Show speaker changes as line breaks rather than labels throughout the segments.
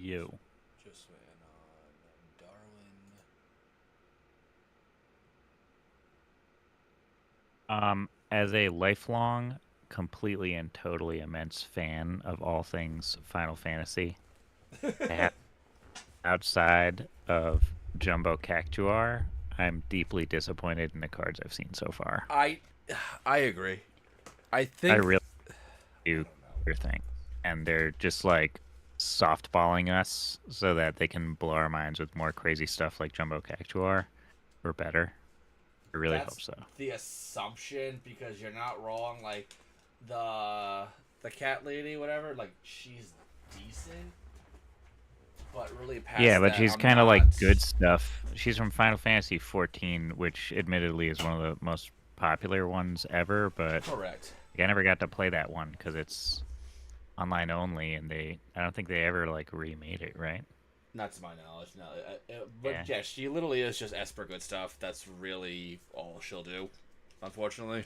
you?
Just waiting on Darwin.
As a lifelong, completely and totally immense fan of all things Final Fantasy, I have, outside of Jumbo Cactuar, I'm deeply disappointed in the cards I've seen so far.
I I agree. I
I
think
really
I
do
don't know.
their thing, and they're just like softballing us so that they can blow our minds with more crazy stuff like Jumbo Cactuar or better. I really
That's
hope so.
the assumption because you're not wrong. Like the the cat lady, whatever. Like she's decent, but really
Yeah,
past
but
that,
she's
I'm
kind of like
not.
good stuff. She's from Final Fantasy 14, which admittedly is one of the most popular ones ever, but
Correct.
like, I never got to play that one because it's online only, and I don't think they ever like remade it, right?
Not to my knowledge, no. But
Yeah.
yeah, she literally is just Esper good stuff. That's really all she'll do, unfortunately.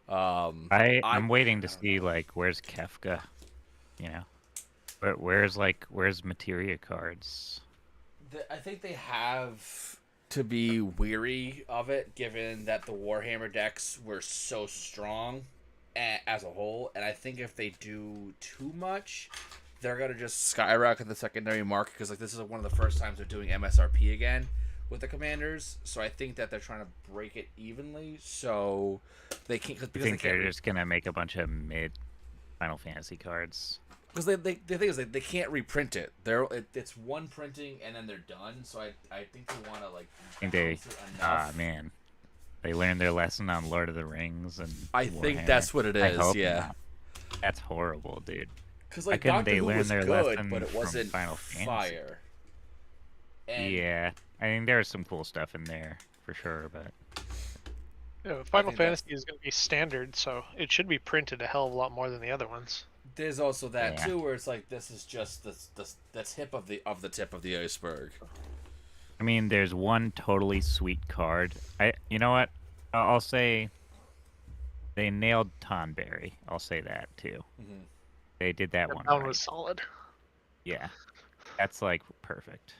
Um,
I'm waiting to
I don't
see
know.
like where's Kefka, you know? Where's Materia cards?
I think they have to be weary of it, given that the Warhammer decks were so strong as a whole. And I think if they do too much, they're gonna just skyrocket the secondary market because like this is one of the first times they're doing MSRP again with the commanders. So I think that they're trying to break it evenly, so they can't
I
because they
think
can't
they're just gonna make a bunch of mid Final Fantasy cards.
because the thing is they can't reprint it. It's one printing and then they're done. So I think they want to like
I think they,
balance it
ah
enough.
man, they learned their lesson on Lord of the Rings and
I think
Warhammer.
that's what it
I
is.
hope
Yeah,
not. That's horrible, dude.
because
Why
like
couldn't
Doctor
they
Who
learn
was
their
good, but
lesson
it
from
wasn't
Final Fantasy?
fire. And
Yeah, I mean there was some cool stuff in there for sure, but
I
Final
think that's
Fantasy is going to be standard, so it should be printed a hell of a lot more than the other ones.
there's also that
yeah.
too, where it's like this is just the tip of the tip of the iceberg.
I mean, there's one totally sweet card. You know what? I'll say they nailed Tonberry. I'll say that too.
Mm-hmm.
They did that
That
one
one was
right.
solid.
Yeah, that's like perfect.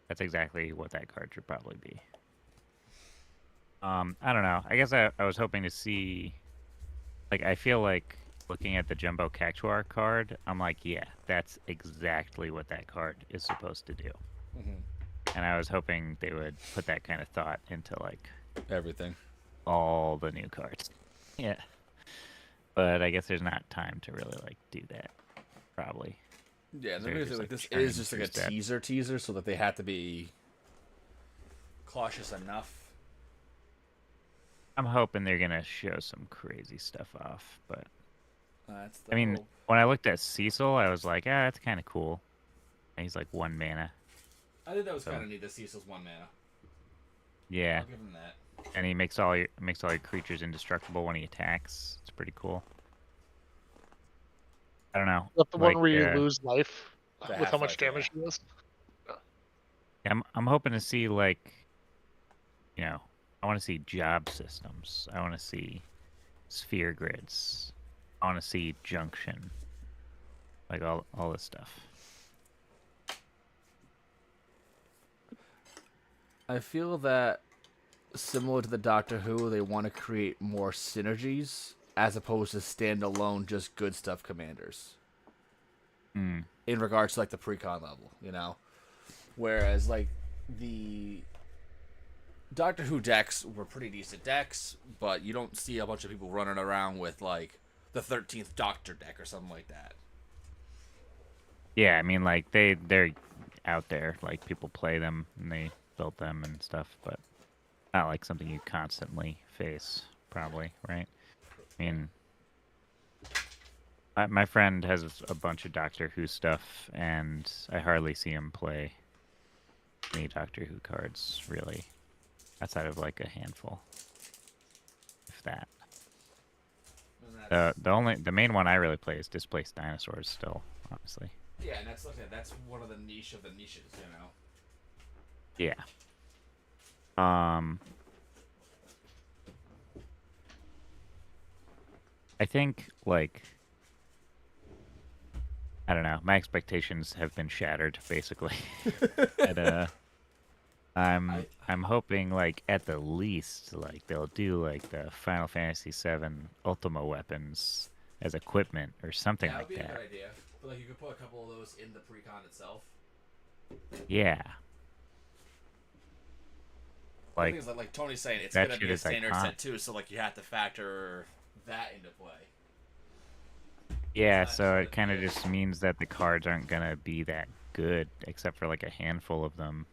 That's exactly what that card should probably be. I don't know. I guess I was hoping to see, like, I feel like looking at the Jumbo Cactuar card, I'm like, yeah, that's exactly what that card is supposed to do.
Mm-hmm.
And I was hoping they would put that kind of thought into like
Everything.
all the new cards. Yeah, but I guess there's not time to really like do that. Probably
Yeah,
'cause
and the
they're
reason
just
like
like
this is
churning
just like
through
a
stuff.
teaser, so that they have to be cautious enough.
I'm hoping they're gonna show some crazy stuff off. But
That's
I
the
mean,
hope.
when I looked at Cecil, I was like, ah, that's kind of cool. And he's like 1 mana,
I think that was kind
so
of neat. The Cecil's one mana.
yeah.
I'll give him that.
And he makes all your creatures indestructible when he attacks. It's pretty cool. I don't know,
Not the one
like
where you lose life
The
with how
Half
much
Life, yeah.
damage it does.
I'm hoping to see like I want to see job systems. I want to see sphere grids. I want to see junction, like all this stuff.
I feel that similar to the Doctor Who, they want to create more synergies as opposed to standalone just good stuff commanders.
Hmm.
In regards to like the precon level, you know? Whereas like the Doctor Who decks were pretty decent decks, but you don't see a bunch of people running around with like the 13th Doctor deck or something like that.
Yeah, I mean like they're out there. Like people play them and they built them and stuff, but not like something you constantly face. Probably right. I mean, my friend has a bunch of Doctor Who stuff, and I hardly see him play any Doctor Who cards really, outside of like a handful, if that.
And that's
The main one I really play is Displaced Dinosaurs still, honestly.
yeah, and that's like that's one of the niche of the niches, you know.
Yeah. Um, I think like I don't know. My expectations have been shattered basically. and
I
I'm hoping like at the least like they'll do like the Final Fantasy VII Ultima weapons as equipment or something
that would
like
be a good
that.
idea. But like you could put a couple of those in the precon itself.
Yeah,
The only
like
thing is like Tony's saying, it's
that
gonna
shit
be a
is
standard
iconic.
set too, so like you have to factor that into play. It's
Yeah,
not just
so
gonna
it
be
kind of
a
just means that the cards aren't gonna be that good, except for like a handful of them,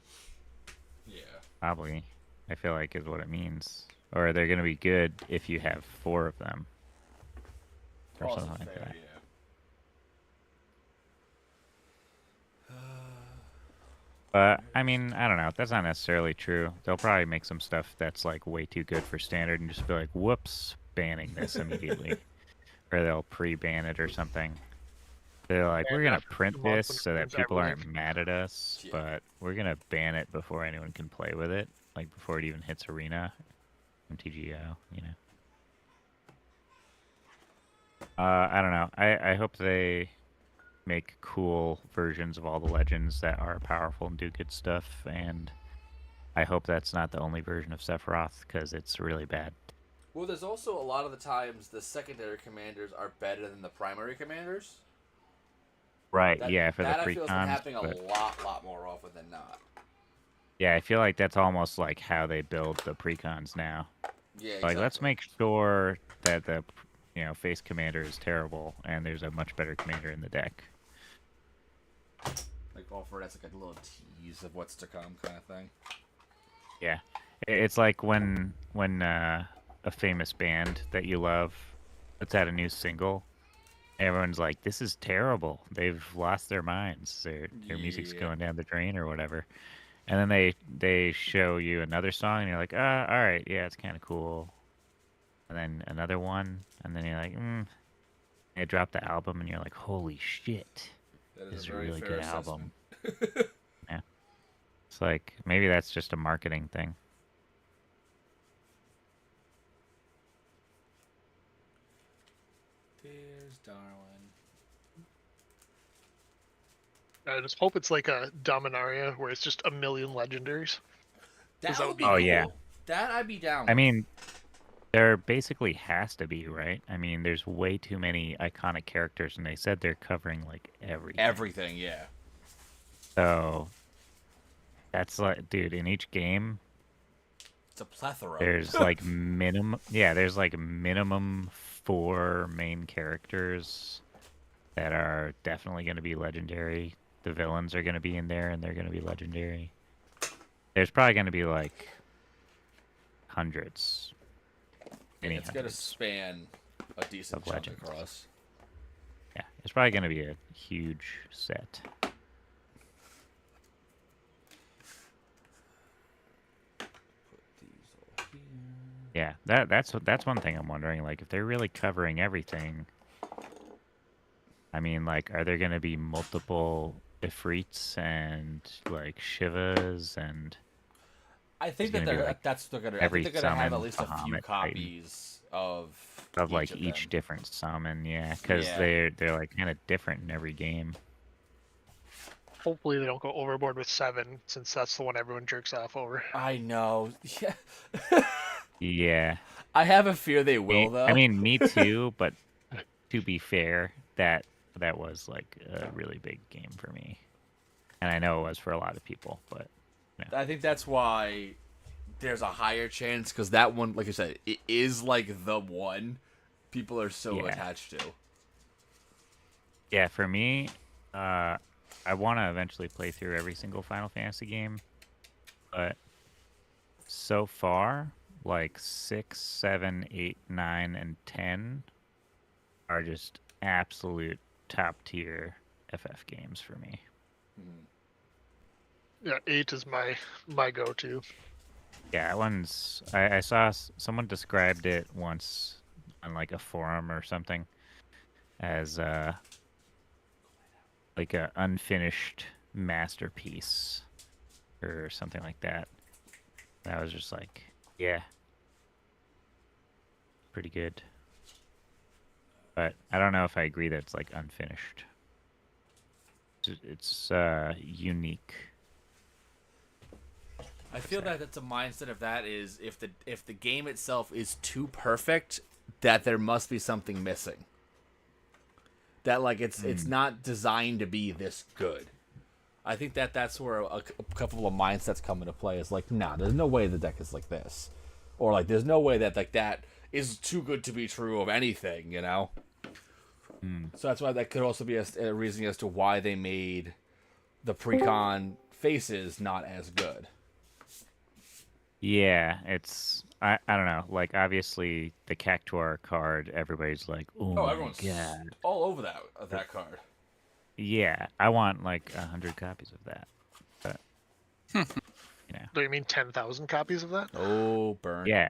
yeah.
probably. I feel like is what it means. Or they're gonna be good if you have four of them, or
Also
something like
fair,
that.
yeah.
But I mean, I don't know. That's not necessarily true. They'll probably make some stuff that's like way too good for standard and just be like, "Whoops, banning this immediately," or they'll pre-ban it or something. They're like, "We're
And
gonna
after
print
2 months
this
when it
so that
brings
people
everything.
aren't mad at us,
Yeah.
but we're gonna ban it before anyone can play with it, like before it even hits Arena, MTGO, you know." I don't know. I hope they make cool versions of all the legends that are powerful and do good stuff, and I hope that's not the only version of Sephiroth because it's really bad.
Well, there's also a lot of the times the secondary commanders are better than the primary commanders.
Right,
That
yeah, for the
that I feel has been
precons,
happening a
but
lot more often than not.
yeah, I feel like that's almost like how they build the precons now.
Yeah,
Like, let's
exactly.
make sure that the face commander is terrible and there's a much better commander in the deck.
Like offer it as like a little tease of what's to come, kind of thing.
Yeah, it's like when a famous band that you love puts out a new single. Everyone's like, "This is terrible. They've lost their minds. Their music's
Yeah,
going down the drain or whatever." And then they show you another song, and you're like, all right, yeah, it's kind of cool." And then another one, and then you're like, They drop the album, and you're like, "Holy shit,
that is
this
a
is a
very
really
fair
good
assessment.
album." Yeah, it's like maybe that's just a marketing thing.
There's Darwin.
I just hope it's like a Dominaria where it's just a million legendaries. Because
That
that
would
would
be
be
Oh
cool.
yeah,
cool. That I'd be down
I
with.
mean, there basically has to be, right? I mean, there's way too many iconic characters, and they said they're covering like everything.
Everything, yeah.
So that's like, dude, in each game,
It's a plethora.
there's like minimum, yeah, there's like minimum four main characters that are definitely going to be legendary. The villains are going to be in there, and they're going to be legendary. There's probably going to be like hundreds,
Yeah,
many
it's gonna
hundreds
span a decent
of
chunk
legends.
across.
Yeah, it's probably going to be a huge set.
Put these all here.
Yeah, that's one thing I'm wondering. Like, if they're really covering everything, I mean, like, are there going to be multiple Ifrits and like Shivas, and
I
there's
think
going
that
to be like
they're gonna. I think
every
they're gonna have at
summon
least a few
Bahamut Titan
copies of
of
each
like
of
each
them.
different summon? Yeah, because
Yeah,
they're like kind of different in every game.
Hopefully they don't go overboard with 7, since that's the one everyone jerks off over.
I know. Yeah,
Yeah,
I have a fear they will
I
though.
mean, me too. But to be fair, that was like a really big game for me, and I know it was for a lot of people. But you know,
I think that's why there's a higher chance because that one, like I said, it is like the one people are so
yeah,
attached to.
yeah. For me, uh, I want to eventually play through every single Final Fantasy game, but so far, like 6, 7, 8, 9, and 10 are just absolute top tier FF games for me.
Yeah, 8 is my go-to.
Yeah, that one's. I saw someone described it once on like a forum or something as like a unfinished masterpiece or something like that. And I was just like, yeah, pretty good. But I don't know if I agree that it's like unfinished. It's unique.
I feel that that's a mindset of that is if the game itself is too perfect, that there must be something missing. That like it's not designed to be this good. I think that's where a couple of mindsets come into play. Is like, nah, there's no way the deck is like this, or like there's no way that like that is too good to be true of anything, you know. So that's why that could also be a reason as to why they made the pre-con faces not as good.
Yeah, it's I don't know. Like obviously the Cactuar card, everybody's like, oh
Oh,
my
everyone's
god.
all over that card.
Yeah, I want like 100 copies of that. But you know,
Do you mean 10,000 copies of that?
Oh, burn.
yeah.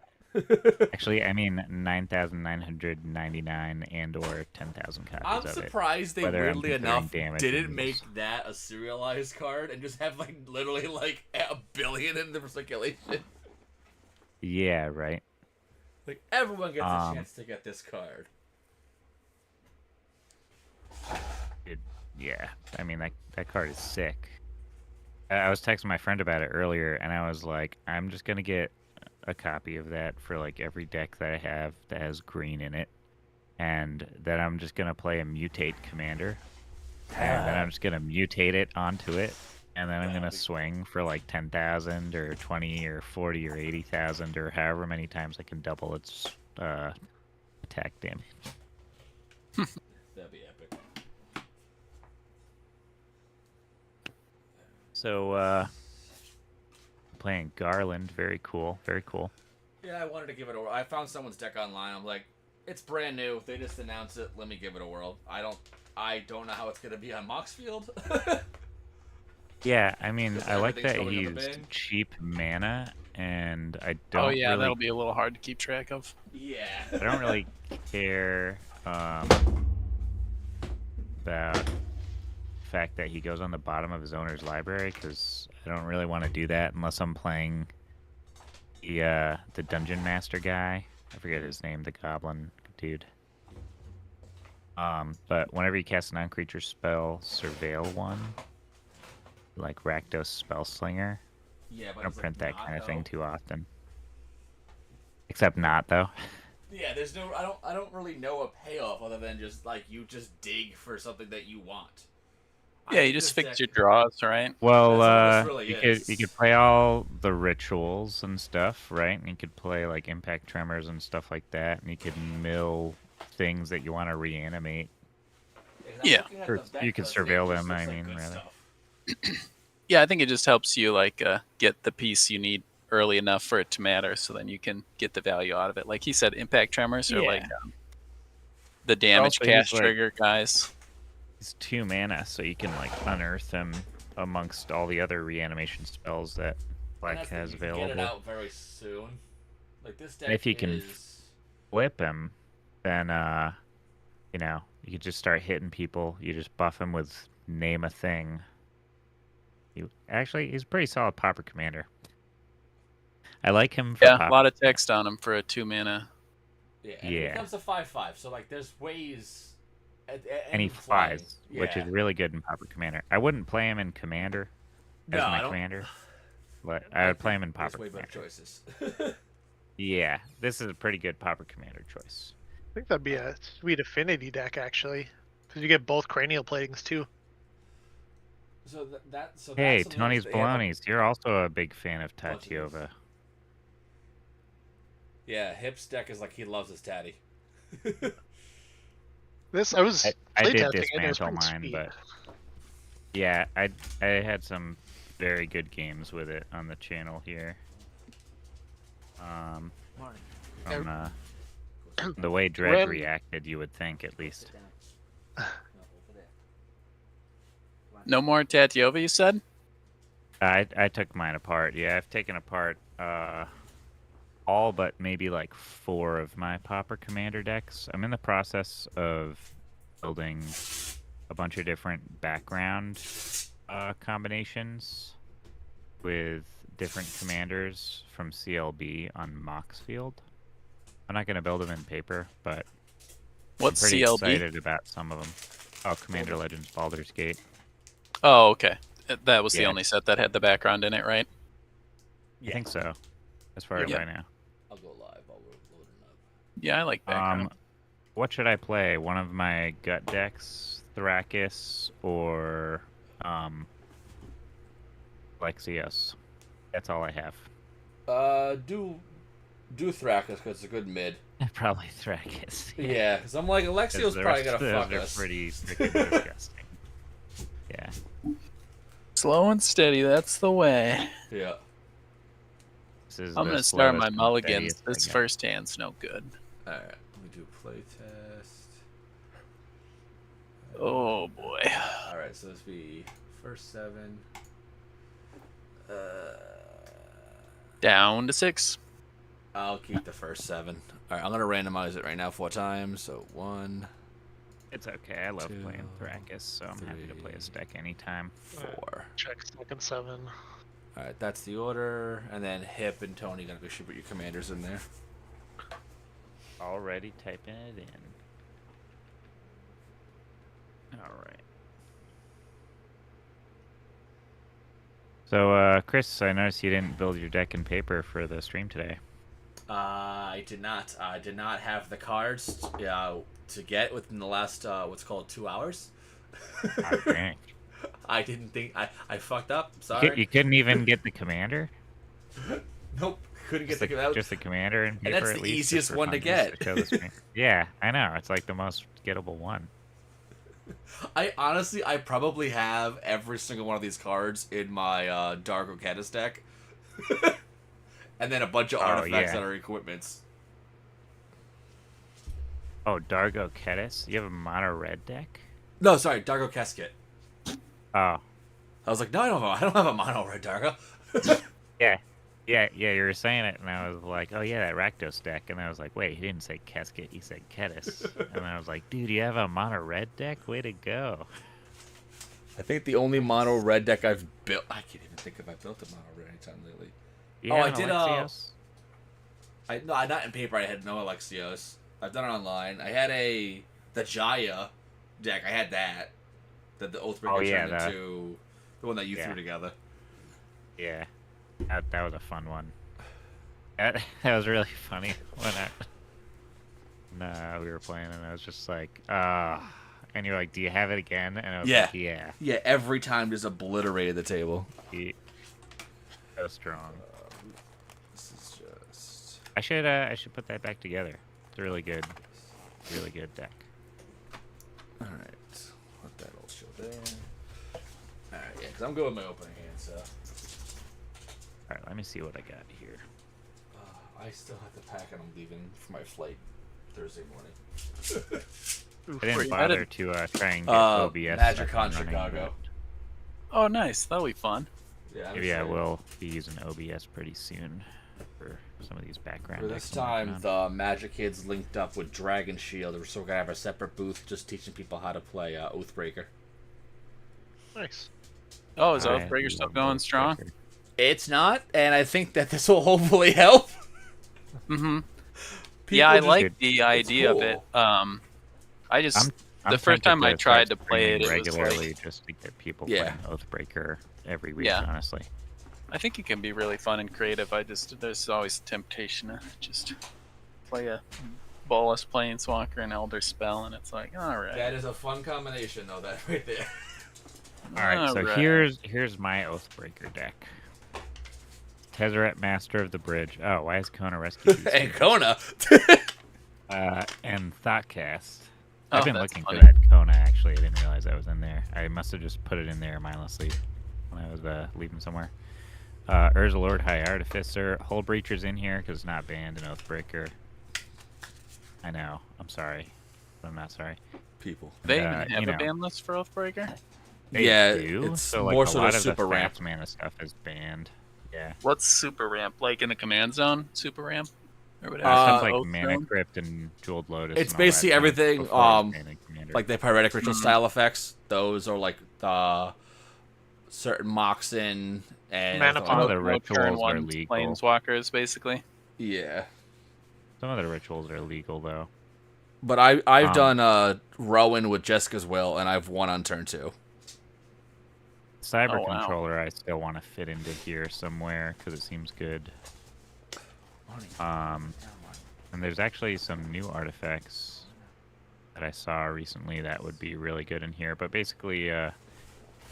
Actually, I mean 9,999 and or 10,000 copies
I'm
of it.
surprised they
Whether I'm
weirdly
considering
enough
damage
didn't
and
make
use.
that a serialized card and just have like literally like a billion in the circulation.
Yeah, right.
Like everyone gets a
Um,
chance to get this card.
Yeah, I mean that card is sick. I was texting my friend about it earlier, and I was like, I'm just gonna get a copy of that for like every deck that I have that has green in it, and then I'm just gonna play a mutate commander, and then I'm just gonna mutate it onto it, and then I'm gonna swing for like 10,000 or 20 or 40 or 80,000 or however many times I can double its attack damage.
That'd be epic.
So playing Garland, very cool, very cool.
Yeah, I wanted to give it a whirl. I found someone's deck online. I'm like, it's brand new. They just announced it. Let me give it a whirl. I don't know how it's gonna be on Moxfield.
Yeah, I mean,
Because
I like
everything's
that
going in the
he's
bin.
cheap mana, and I don't
Oh yeah,
really,
that'll be a little hard to keep track of.
Yeah.
I don't really care about the fact that he goes on the bottom of his owner's library, because I don't really want to do that unless I'm playing the dungeon master guy. I forget his name, the goblin dude. But whenever you cast a non-creature spell, surveil one, like Rakdos Spellslinger.
Yeah, but
I don't
it's
print
like
that
not,
kind of thing
though.
too often. Except not though.
Yeah, there's no. I don't really know a payoff other than just like you just dig for something that you want. I
Yeah, you
think
just
this
fix
deck-
your draws, right?
Well,
That's all this really
you could
is.
play all the rituals and stuff, right? And you could play like impact tremors and stuff like that, and you could mill things that you want to reanimate.
I'm
Yeah.
looking at
Or
the deck
you could
list, and it
surveil
just
them,
looks
I
like
mean,
good
rather.
stuff.
Yeah, I think it just helps you like get the piece you need early enough for it to matter, so then you can get the value out of it. Like he said, impact tremors are like
Yeah.
the damage
also, he's
cast
like-
trigger guys.
He's 2 mana, so you can like unearth him amongst all the other reanimation spells that
And
Black
that's the
has
thing, you can get it
available.
out very soon. Like this deck
And if you can
is.
Whip him, then you know, you could just start hitting people. You just buff him with name a thing. He's a pretty solid popper commander. I like him for
Yeah, a
popper.
lot of text on him for a 2 mana.
Yeah, and it
Yeah.
becomes a 5/5. So like, there's ways.
And he
play.
flies, which is
Yeah.
really good in popper commander. I wouldn't play him in commander as
No, I
my
don't-
commander, but I would play him in
There's
popper
way better
commander.
choices.
Yeah, this is a pretty good popper commander choice.
Oh.
I think that'd be a sweet affinity deck actually, because you get both cranial platings too.
So that's
Hey,
something
Tony's
else they have a-
Balonies, you're also a big fan of
Bunch of these.
Tatiova.
Yeah, Hip's deck is like he loves his tatty.
This I was
I did
playtesting it. It was
dismantle
pretty
mine,
sweet.
but yeah, I had some very good games with it on the channel here. From the way Dread
Ren-
reacted, you would think at least.
No more Tatiova, you said?
I took mine apart. Yeah, I've taken apart all but maybe like 4 of my Pauper Commander decks. I'm in the process of building a bunch of different background combinations with different commanders from CLB on Moxfield. I'm not going to build them in paper, but
What's
I'm pretty
CLB?
excited about some of them. Oh, Commander Legends Baldur's Gate.
Oh, okay. That was the
Yeah.
only set that had the background in it, right?
I think so, as far
Yeah.
as I know.
I'll go live. I'll load it up.
Yeah, I like background.
What should I play? One of my gut decks, Thrakis, or Lexios. That's all I have.
Do Thrakis because it's a good mid.
Probably Thrakis.
Yeah, because I'm like,
'Cause
Alexio's
the
probably
rest
gonna
of
fuck
those
us.
are pretty freaking disgusting. Yeah.
Slow and steady, that's the way.
Yeah.
This is
I'm
the
gonna start my
slowest and
mulligans.
steadiest I
This
got.
first hand's no good.
All right. Let me do playtest.
Oh boy.
All right. So this be first 7.
Down to 6.
I'll keep the first 7. All right. I'm gonna randomize it right now 4 times. So 1,
It's okay. I love
2,
playing Thrakis, so I'm happy to play his deck anytime.
4.
Check second 7.
All right. That's the order, and then Hip and Tony gonna go shoot your commanders in there.
Already typing it in. All right. So, Chris, I noticed you didn't build your deck in paper for the stream today.
I did not. I did not have the cards to get within the last what's called 2 hours.
Dang.
I didn't think I fucked up.
You
Sorry.
couldn't even get the commander?
Nope. Couldn't get
Just the commander in paper,
that's
at
the
least,
easiest
just for
one to
fun, just
get.
show the screen. Yeah, I know. It's like the most gettable one.
I honestly, I probably have every single one of these cards in my Dargo Caddis deck, and then a bunch of artifacts
yeah.
that are equipments.
Oh, Dargo Kedis? You have a mono red deck?
No, sorry, Dargo Casket.
Oh,
I was like, no, I don't have a mono red Dargo.
yeah. Yeah, you were saying it, and I was like, oh, yeah, that Rakdos deck. And I was like, wait, he didn't say Casket, he said Kedis. And I was like, dude, you have a mono red deck? Way to go.
I think the only mono red deck I've built. I can't even think if I built a mono red anytime lately.
You
Oh,
have
I
an
did,
Alexios?
No, not in paper. I had no Alexios. I've done it online. I had the Jaya deck. I had that. That the Oathbreaker turned into the one that you threw together.
Yeah. That was a fun one. That was really funny when we were playing, and I was just like, and you're like, do you have it again? And I was like, yeah.
Yeah, every time just obliterated the table.
So strong.
This is just...
I should put that back together. It's a really good deck.
Alright. Let that all show there. Alright, yeah, because I'm good with my opening hand, so...
Alright, let me see what I got here.
I still have to pack, and I'm leaving for my flight Thursday morning.
I didn't bother to try and get OBS.
Magic
up
on
and running,
Chicago.
Oh, nice. That'll be fun.
Yeah,
Maybe I will be using OBS pretty soon for some of these background
For this
decks I'm working
time,
on.
the Magic Kids linked up with Dragon Shield. We're still gonna have a separate booth just teaching people how to play Oathbreaker.
Nice.
Oh, is
I
Oathbreaker still
love
going strong?
Oathbreaker.
It's not, and I think that this will hopefully help.
Mm-hmm.
People
Yeah, I
just-
like the idea of it.
cool.
I just
I'm
the first
tempted
time I
start
tried to play
streaming
it, it was
regularly
like,
just to get people
Yeah.
playing Oathbreaker every week.
Yeah.
Honestly,
I think it can be really fun and creative. There's always temptation to just play a Bolas Planeswalker and Elder Spell, and it's like, all right.
That is a fun combination, though. That right there.
all right. So
Alright.
here's my Oathbreaker deck. Tezzeret, Master of the Bridge. Oh, why is Kona Rescue?
And Kona.
And Thoughtcast.
Oh,
I've been
that's
looking
funny.
for that Kona, actually. I didn't realize that was in there. I must have just put it in there mindlessly when I was leaving somewhere. Urza Lord, High Artificer. Hull Breacher's in here because it's not banned in Oathbreaker. I know. I'm sorry. But I'm not sorry.
People.
They even
you
have
know.
a ban list for Oathbreaker?
They
Yeah,
do.
it's
So, like,
more
a
so
lot
the
of
super
the
ramp.
fast mana stuff is banned. Yeah.
What's super ramp? Like in the command zone, super ramp? Or whatever.
Stuff like
Oath
Mana
Zone?
Crypt and Jeweled Lotus.
It's
and all that
basically
stuff
everything,
before it was banned in Commander.
Like the Pyretic Ritual
Mhm.
style effects. Those are like the certain Moxen and
Mana
Some of the
No
rituals
turn
are
one
legal.
planeswalkers, basically.
yeah.
Some of the rituals are legal, though.
But I've
Um,
done Rowan with Jessica's Will, and I've won on turn 2.
Cyber
Oh, wow.
Controller I still want to fit into here somewhere because it seems good. And there's actually some new artifacts that I saw recently that would be really good in here. But basically, I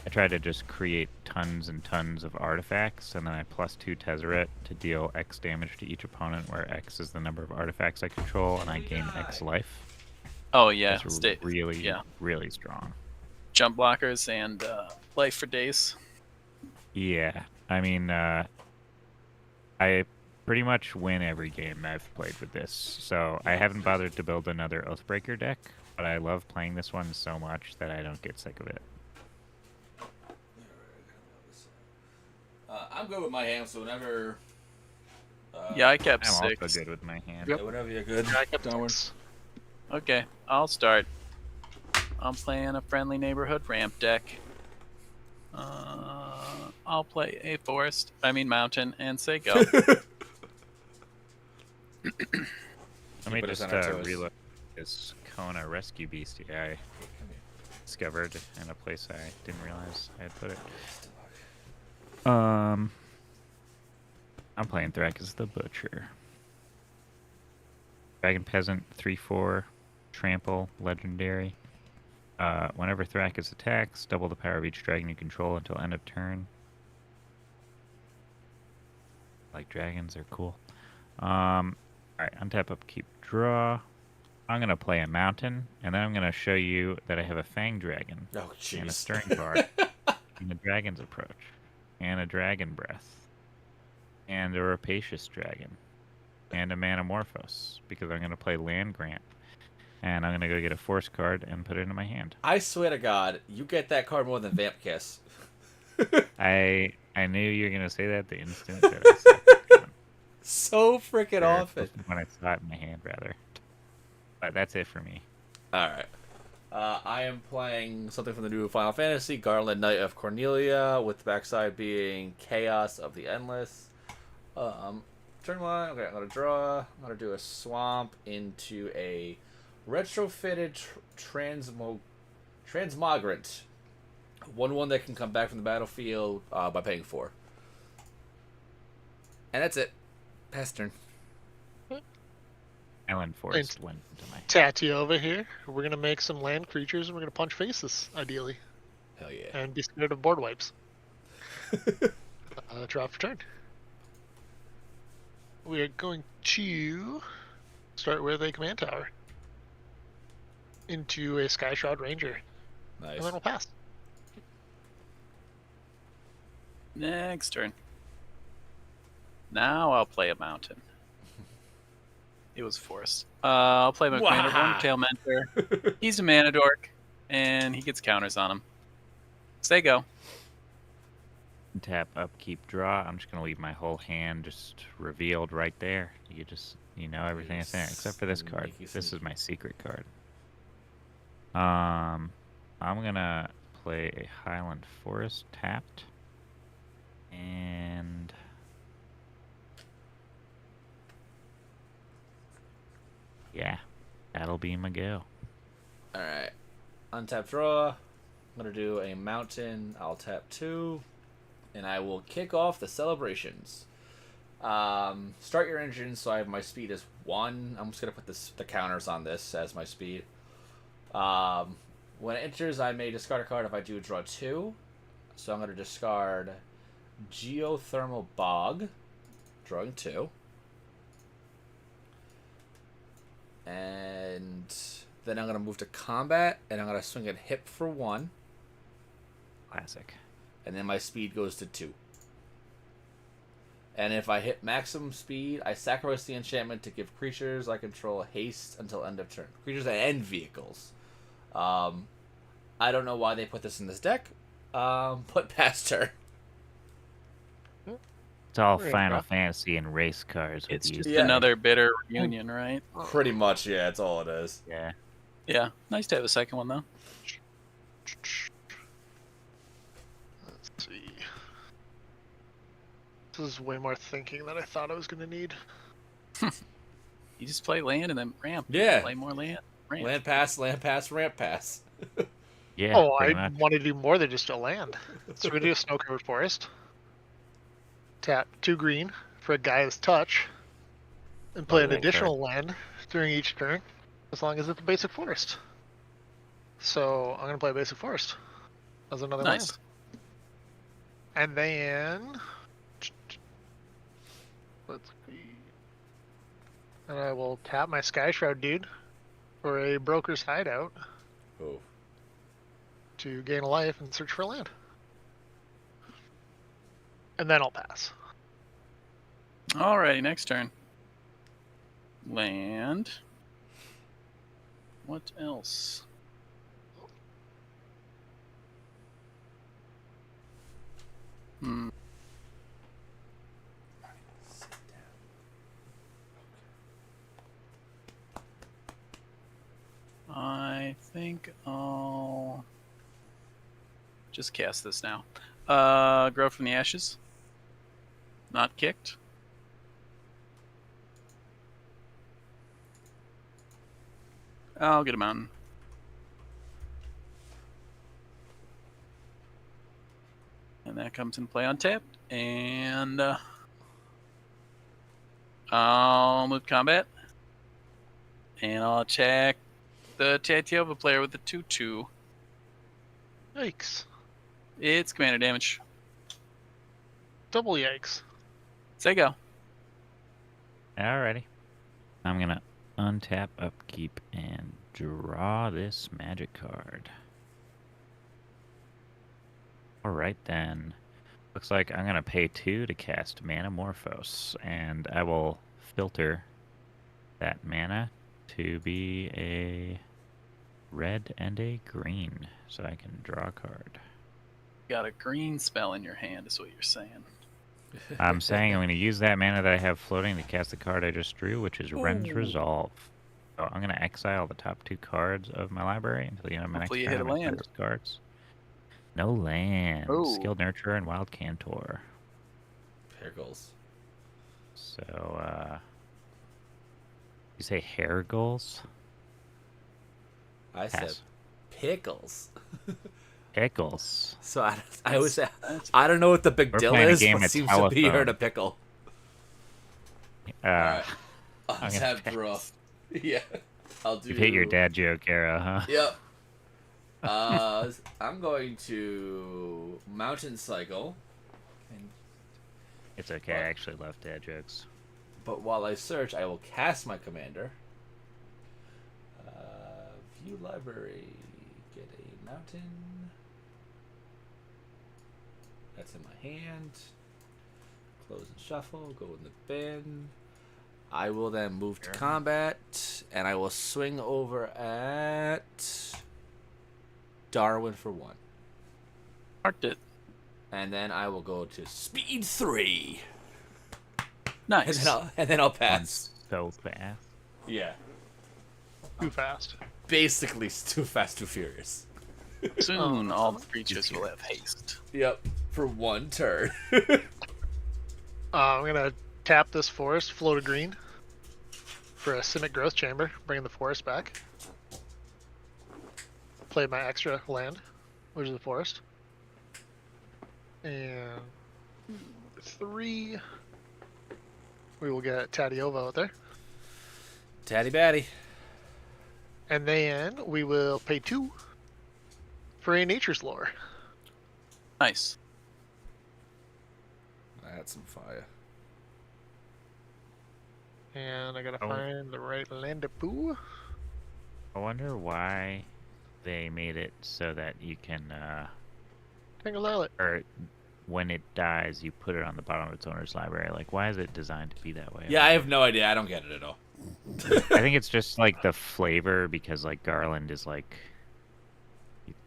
tried to just create tons and tons of artifacts, and then I +2 Tezzeret to deal X damage to each opponent, where X is the number of artifacts I control, and I gain X life.
Oh yeah,
It's really, really strong.
Jump blockers and life for days.
Yeah, I mean, I pretty much win every game I've played with this, so I haven't bothered to build another Oathbreaker deck, but I love playing this one so much that I don't get sick of it.
I'm good with my hand, so whenever.
Yeah, I kept
I'm
6.
also good with my hand.
Yep.
Yeah, whenever you're good.
Yeah, I kept
Don't worry.
6.
Okay, I'll start. I'm playing a friendly neighborhood ramp deck. I'll play a mountain, and say go.
Let me
Keep us
just
on our toes.
reload this Kona rescue beastie I discovered in a place I didn't realize I had put it. I'm playing Thrak as the Butcher. Dragon Peasant 3/4, Trample, Legendary. Whenever Thrakus attacks, double the power of each dragon you control until end of turn. Like dragons, they're cool. Alright, untap, upkeep, draw. I'm going to play a mountain, and then I'm going to show you that I have a Fang Dragon,
Oh,
and a
jeez.
Stirring Bard, and a Dragon's Approach, and a Dragon Breath, and a Rapacious Dragon, and a Manamorphose, because I'm going to play Land Grant. And I'm going to go get a Force card and put it into my hand.
I swear to God, you get that card more than Vamp Kiss.
I knew you were going to say that the instant that I saw it coming.
So freaking
Or
often.
when I saw it in my hand, rather. But that's it for me.
Alright. I am playing something from the new Final Fantasy, Garland Knight of Cornelia, with the backside being Chaos of the Endless. Turn one. Okay, I'm going to draw. I'm going to do a swamp into a retrofitted transmogrant. 1/1 that can come back from the battlefield by paying 4. And that's it. Pass turn.
Island Forest went into my hand.
Tatty over here. We're gonna make some land creatures and we're gonna punch faces, ideally,
Hell yeah.
and be scared of board wipes. Draw for turn. We are going to start with a command tower into a Sky Shroud Ranger,
Nice.
and then we'll pass.
Next turn. Now I'll play a mountain. It was forced. I'll play my commander,
Wah!
Tail Mentor. He's a mana dork, and he gets counters on him. Say go.
Tap, upkeep, draw. I'm just going to leave my whole hand just revealed right there. You know everything that's there, except for this card.
Sneaky,
This is
sneaky.
my secret card. I'm going to play a Highland Forest tapped. And yeah, that'll be my go.
Alright. Untap draw. I'm going to do a mountain. I'll tap 2. And I will kick off the celebrations. Start your engine, so I have my speed as 1. I'm just going to put the counters on this as my speed. When it enters, I may discard a card if I do draw 2. So I'm going to discard Geothermal Bog, drawing 2. And then I'm going to move to combat, and I'm going to swing at hip for 1.
Classic.
And then my speed goes to 2. And if I hit maximum speed, I sacrifice the enchantment to give creatures I control haste until end of turn. Creatures and vehicles. I don't know why they put this in this deck. Put past turn.
It's all
There you
Final
go.
Fantasy and race cars with
It's
you.
just
Yeah.
another bitter reunion, right?
Pretty much, yeah, that's all it is.
Yeah.
Yeah. Nice to have a second one, though.
Let's see. This is way more thinking than I thought I was gonna need.
You just play land and then ramp.
Yeah.
Play more land. Ramp.
Land pass, ramp pass.
Yep. Yeah,
Oh,
pretty
I
much.
want to do more than just a land. So we do a snow-covered forest. Tap 2 green for a Gaia's Touch, and play an
Great card.
additional land during each turn, as long as it's a basic forest. So I'm gonna play a basic forest as another land,
Nice.
and then let's see. And I will tap my Sky Shroud dude for a Broker's Hideout
Oh.
to gain a life and search for land. And then I'll pass.
Alrighty, next turn. Land. What else? Hmm. I think I'll just cast this now. Grow from the ashes. Not kicked. I'll get a mountain. And that comes in play untapped. And I'll move combat. And I'll attack the Tatiova player with the 2/2.
Yikes.
It's commander damage.
Double yikes.
Say go.
Alrighty. I'm gonna untap, upkeep, and draw this magic card. Alright then. Looks like I'm gonna pay 2 to cast Manamorphose, and I will filter that mana to be a red and a green, so I can draw a card.
Got a green spell in your hand, is what you're saying.
I'm saying I'm going to use that mana that I have floating to cast the card I just drew, which is Ren's
Ooh.
Resolve. So I'm going to exile the top 2 cards of my library until the end of my
Hopefully you
next
hit
turn.
a
I'm gonna play
land.
those cards. No land.
Oh.
Skilled Nurturer and Wild Cantor.
Pickles.
So, you say hair goals?
I said
Pass.
pickles.
Pickles.
So I always say,
That's-
I don't know what the big
We're
deal
playing a
is,
game
but
of
seems to be you're
telephone.
in a pickle.
Alright.
Alright.
gonna
Untap draw. Yeah. I'll do.
You've hit your dad joke era, huh?
Yep. I'm going to Mountain Cycle.
It's okay, I actually love dad jokes.
But while I search, I will cast my commander. View library. Get a mountain. That's in my hand. Close and shuffle. Go in the bin. I will then move to combat, and I will swing over at Darwin for 1.
Marked it.
And then I will go to speed 3.
Nice.
And then I'll pass.
So fast.
Yeah.
Too fast.
Basically, too fast, too furious.
Soon all the creatures will have haste.
Yep. For 1 turn.
I'm gonna tap this forest, float a green for a Simic Growth Chamber, bringing the forest back. Play my extra land, which is the forest. And 3. We will get Tatiova out there.
Tatty batty.
And then we will pay 2 for a Nature's Lore.
Nice.
That's some fire.
And I gotta
Oh.
find the right land to poo.
I wonder why they made it so that you can,
Tangle Islet.
or when it dies, you put it on the bottom of its owner's library. Like, why is it designed to be that way?
Yeah, I have no idea. I don't get it at all.
I think it's just like the flavor because like Garland is like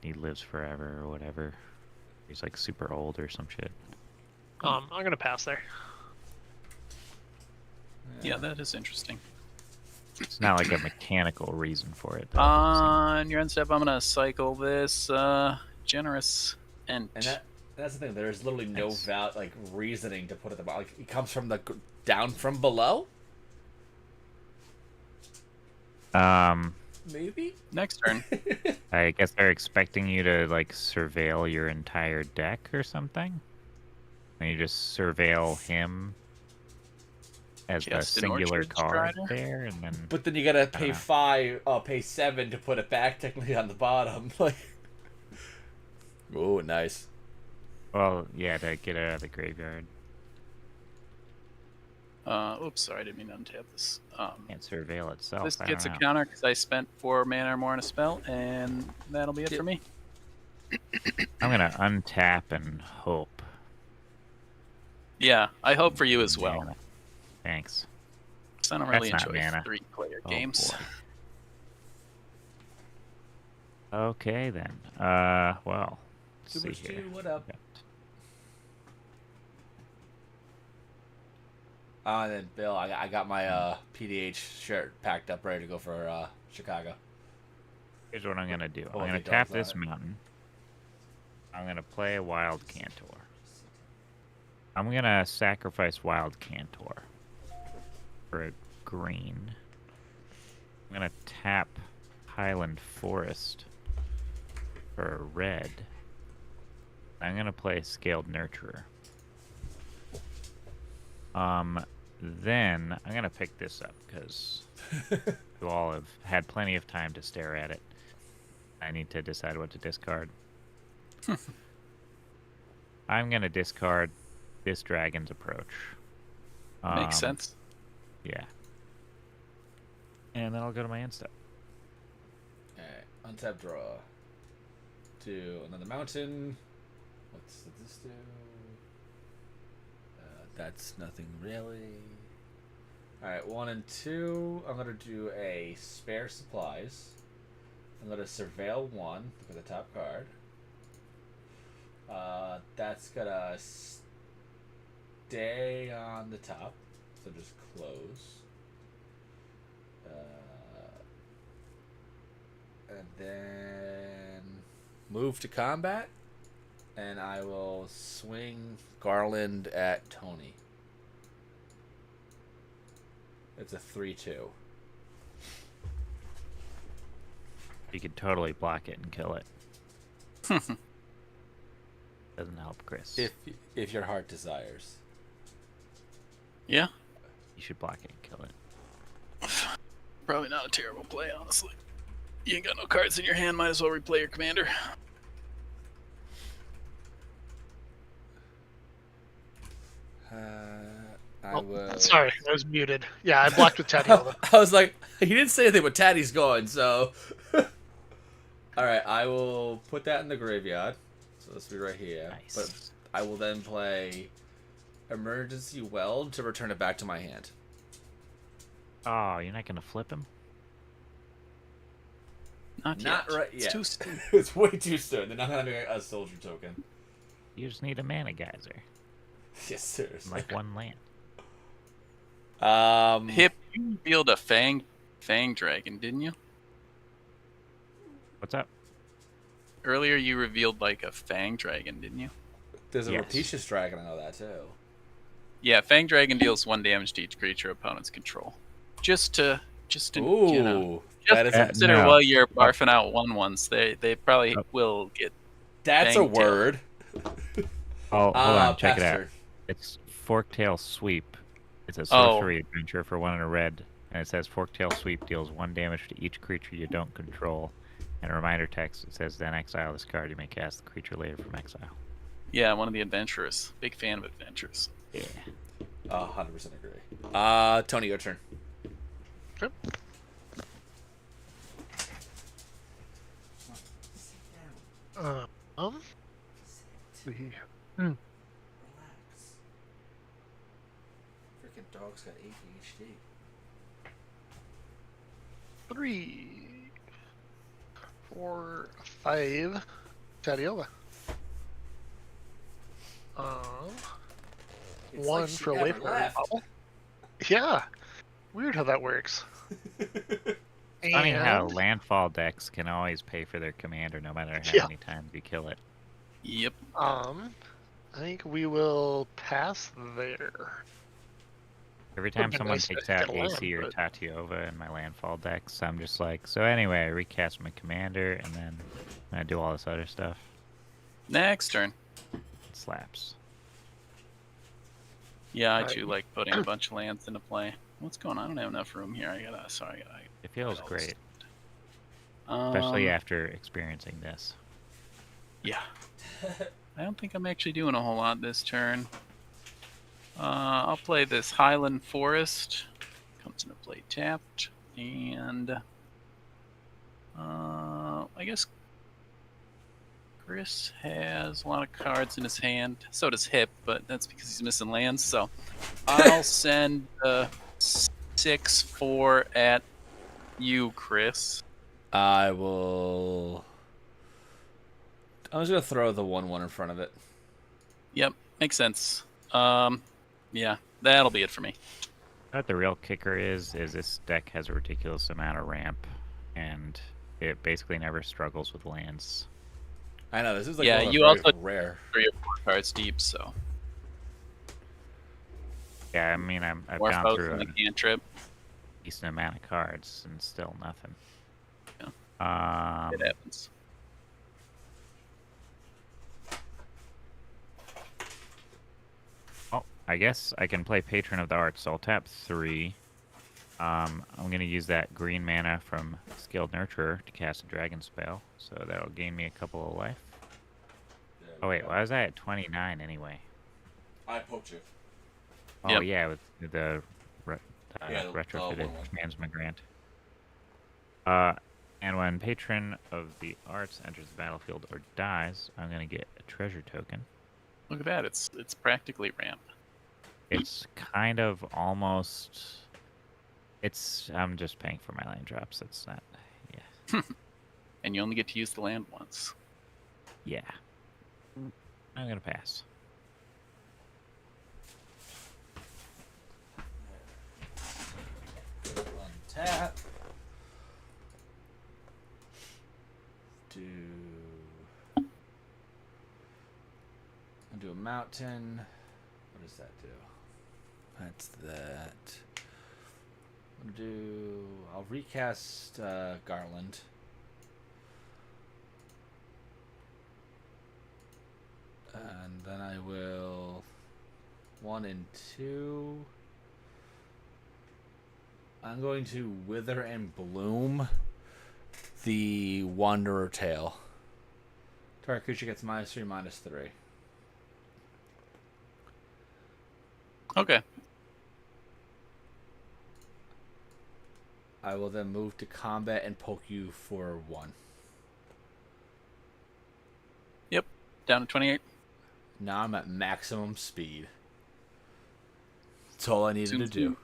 he lives forever or whatever. He's like super old or some shit.
I'm gonna pass there.
Yeah, that is interesting.
It's not like a mechanical reason for it. Though,
On your end step, I'm gonna cycle this generous Ent.
And that's the thing. There's literally no
Nice.
reasoning to put it about. Like, it comes from down from below. Maybe.
Next turn.
I guess they're expecting you to like surveil your entire deck or something. And you just surveil him as the
Cast an
singular
Orchard
card
Strider.
there, and then
But then you gotta
I
pay
don't know.
pay 7 to put it back technically on the bottom. Like, oh, nice.
Well, yeah, to get it out of the graveyard.
Oops, sorry, I didn't mean to untap this.
Can't surveil itself.
This
I
gets a
don't know.
counter because I spent 4 mana or more on a spell, and that'll be it for me.
I'm gonna untap and hope.
Yeah, I hope for you as well.
Mana. Thanks.
'Cause I don't really
That's not
enjoy
mana.
3-player
Oh,
games.
boy. Okay then. Well, let's
Super
see here.
Stew, what up?
Got-
And then Bill, I got my PDH shirt packed up, ready to go for Chicago.
Here's what I'm gonna do.
Oh,
I'm gonna
the
tap
dog's on
this
it.
mountain. I'm gonna play a Wild Cantor. I'm gonna sacrifice Wild Cantor for a green. I'm gonna tap Highland Forest for a red. I'm gonna play Scaled Nurturer. Then I'm gonna pick this up because you all have had plenty of time to stare at it. I need to decide what to discard. I'm gonna discard this Dragon's Approach.
Makes sense.
Yeah. And then I'll go to my end step.
Alright, untap draw. To another mountain. What's this do? That's nothing really. Alright, 1 and 2. I'm gonna do a spare supplies. I'm gonna surveil 1. Look at the top card. That's gonna stay on the top. So just close. And then move to combat. And I will swing Garland at Tony. It's a 3-2.
You could totally block it and kill it. Doesn't help, Chris.
If your heart desires.
Yeah,
You should block it and kill it.
probably not a terrible play, honestly. You ain't got no cards in your hand, might as well replay your commander.
I will.
Sorry, I was muted. Yeah, I blocked with Tadiola.
I was like, he didn't say anything, but Taddy's going, so. Alright, I will put that in the graveyard. So this will be right here.
Nice.
But I will then play Emergency Weld to return it back to my hand.
Oh, you're not gonna flip him?
Not
Not
yet.
right
It's
yet.
too soon.
It's way too soon. They're not going to make a soldier token.
You just need a mana geyser.
Yes, seriously.
Like one land.
Hip, you revealed a Fang Dragon, didn't you?
What's up?
Earlier you revealed like a Fang Dragon, didn't you?
There's a
Yes.
Rapetious Dragon, I know that too.
Yeah, Fang Dragon deals 1 damage to each creature opponent's control. Just to
Ooh,
you know,
that is
just
a,
consider
no.
while you're barfing out 1/1s, they probably will get.
that's a
Fangtail.
word.
Oh, hold on, check it out.
Pastor.
It's Forktail Sweep. It's a
Oh.
sorcery adventure for 1 and a red. And it says Forktail Sweep deals 1 damage to each creature you don't control. And a reminder text, it says then exile this card. You may cast the creature later from exile.
Yeah, one of the adventurers. Big fan of adventurers.
Yeah.
100% agree. Tony, your turn.
Yep.
Relax. Freaking dog's got ADHD.
3, 4, 5. Tadiola.
It's
1
like she
for
never
Wayfarer.
left.
Bubble. Yeah. Weird how that works.
Funny how
And-
landfall decks can always pay for their commander no matter how
Yeah.
many times you kill it.
Yep.
I think we will pass there.
Every
Would've
time
been
someone
nice to
takes
get
out
a land,
AC or
but-
Tatiova in my landfall decks, I'm just like, so anyway, I recast my commander, and then I do all this other stuff.
Next turn.
It slaps.
Yeah, I
Alright.
too like putting a bunch of lands into play. What's going on? I don't have enough room here. I gotta.
It feels
all
great,
this.
especially after experiencing this.
Yeah. I don't think I'm actually doing a whole lot this turn. I'll play this Highland Forest. Comes into play tapped. And I guess Chris has a lot of cards in his hand. So does Hip, but that's because he's missing lands. So I'll send 6-4 at you, Chris.
I will. I'm just gonna throw the 1/1 in front of it.
Yep, makes sense. Yeah, that'll be it for me.
What the real kicker is this deck has a ridiculous amount of ramp, and it basically never struggles with lands.
I know this is like
Yeah,
one of
you
the very
also-
rare.
3 or 4 cards deep, so
Yeah, I mean, I've
more
gone
folks
through
in
a
the cantrip.
decent amount of cards, and still nothing.
Yeah. It happens.
Oh, I guess I can play Patron of the Arts, so I'll tap 3. I'm going to use that green mana from Skilled Nurturer to cast a Dragon Spell, so that'll gain me a couple of life. Oh wait, why was I at 29 anyway?
I poked you.
Oh
Yep.
yeah, with the
Yeah, the
retrofitted
1/1.
Transma Grant. And when Patron of the Arts enters the battlefield or dies, I'm going to get a treasure token.
Look at that. It's practically ramp.
It's kind of almost... I'm just paying for my land drops. It's not... Yeah.
And you only get to use the land once.
Yeah. I'm going to pass.
Untap. Do a mountain. What does that do? That's that. I'll recast Garland. And then I will 1 and 2. I'm going to Wither and Bloom the Wanderer Tail. Target creature gets -3, -3.
Okay.
I will then move to combat and poke you for 1.
Yep. Down to 28.
Now I'm at maximum speed. That's all I needed to do.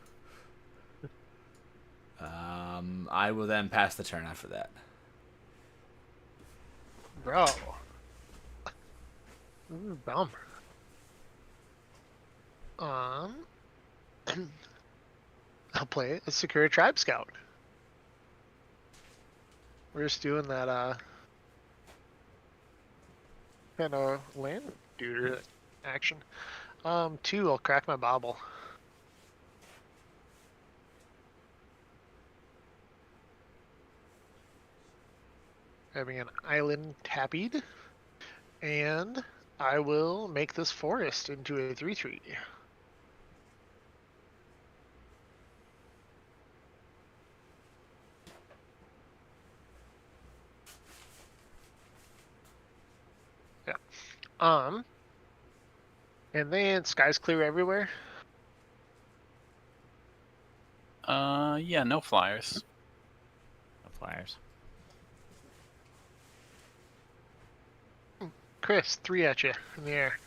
I will then pass the turn after that.
Bro. Bummer. I'll play a Secure Tribe Scout. We're just doing that kind of land dude action. 2, I'll crack my bobble. Having an island tappied. And I will make this forest into a 3/3. Yeah. And then skies clear everywhere.
Yeah, no flyers.
No flyers.
Chris, 3 at you in the air.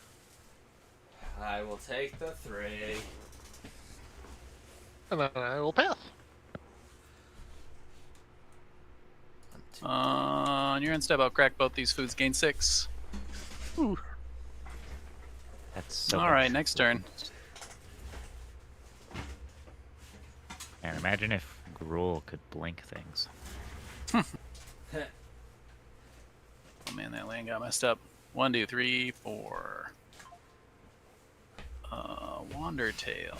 I will take the 3.
And then I will pass.
On your end step, I'll crack both these foods, gain 6.
Ooh.
That's so
All right,
much.
next turn.
And imagine if Gruul could blink things.
Oh man, that land got messed up. 1, 2, 3, 4. Wandertail.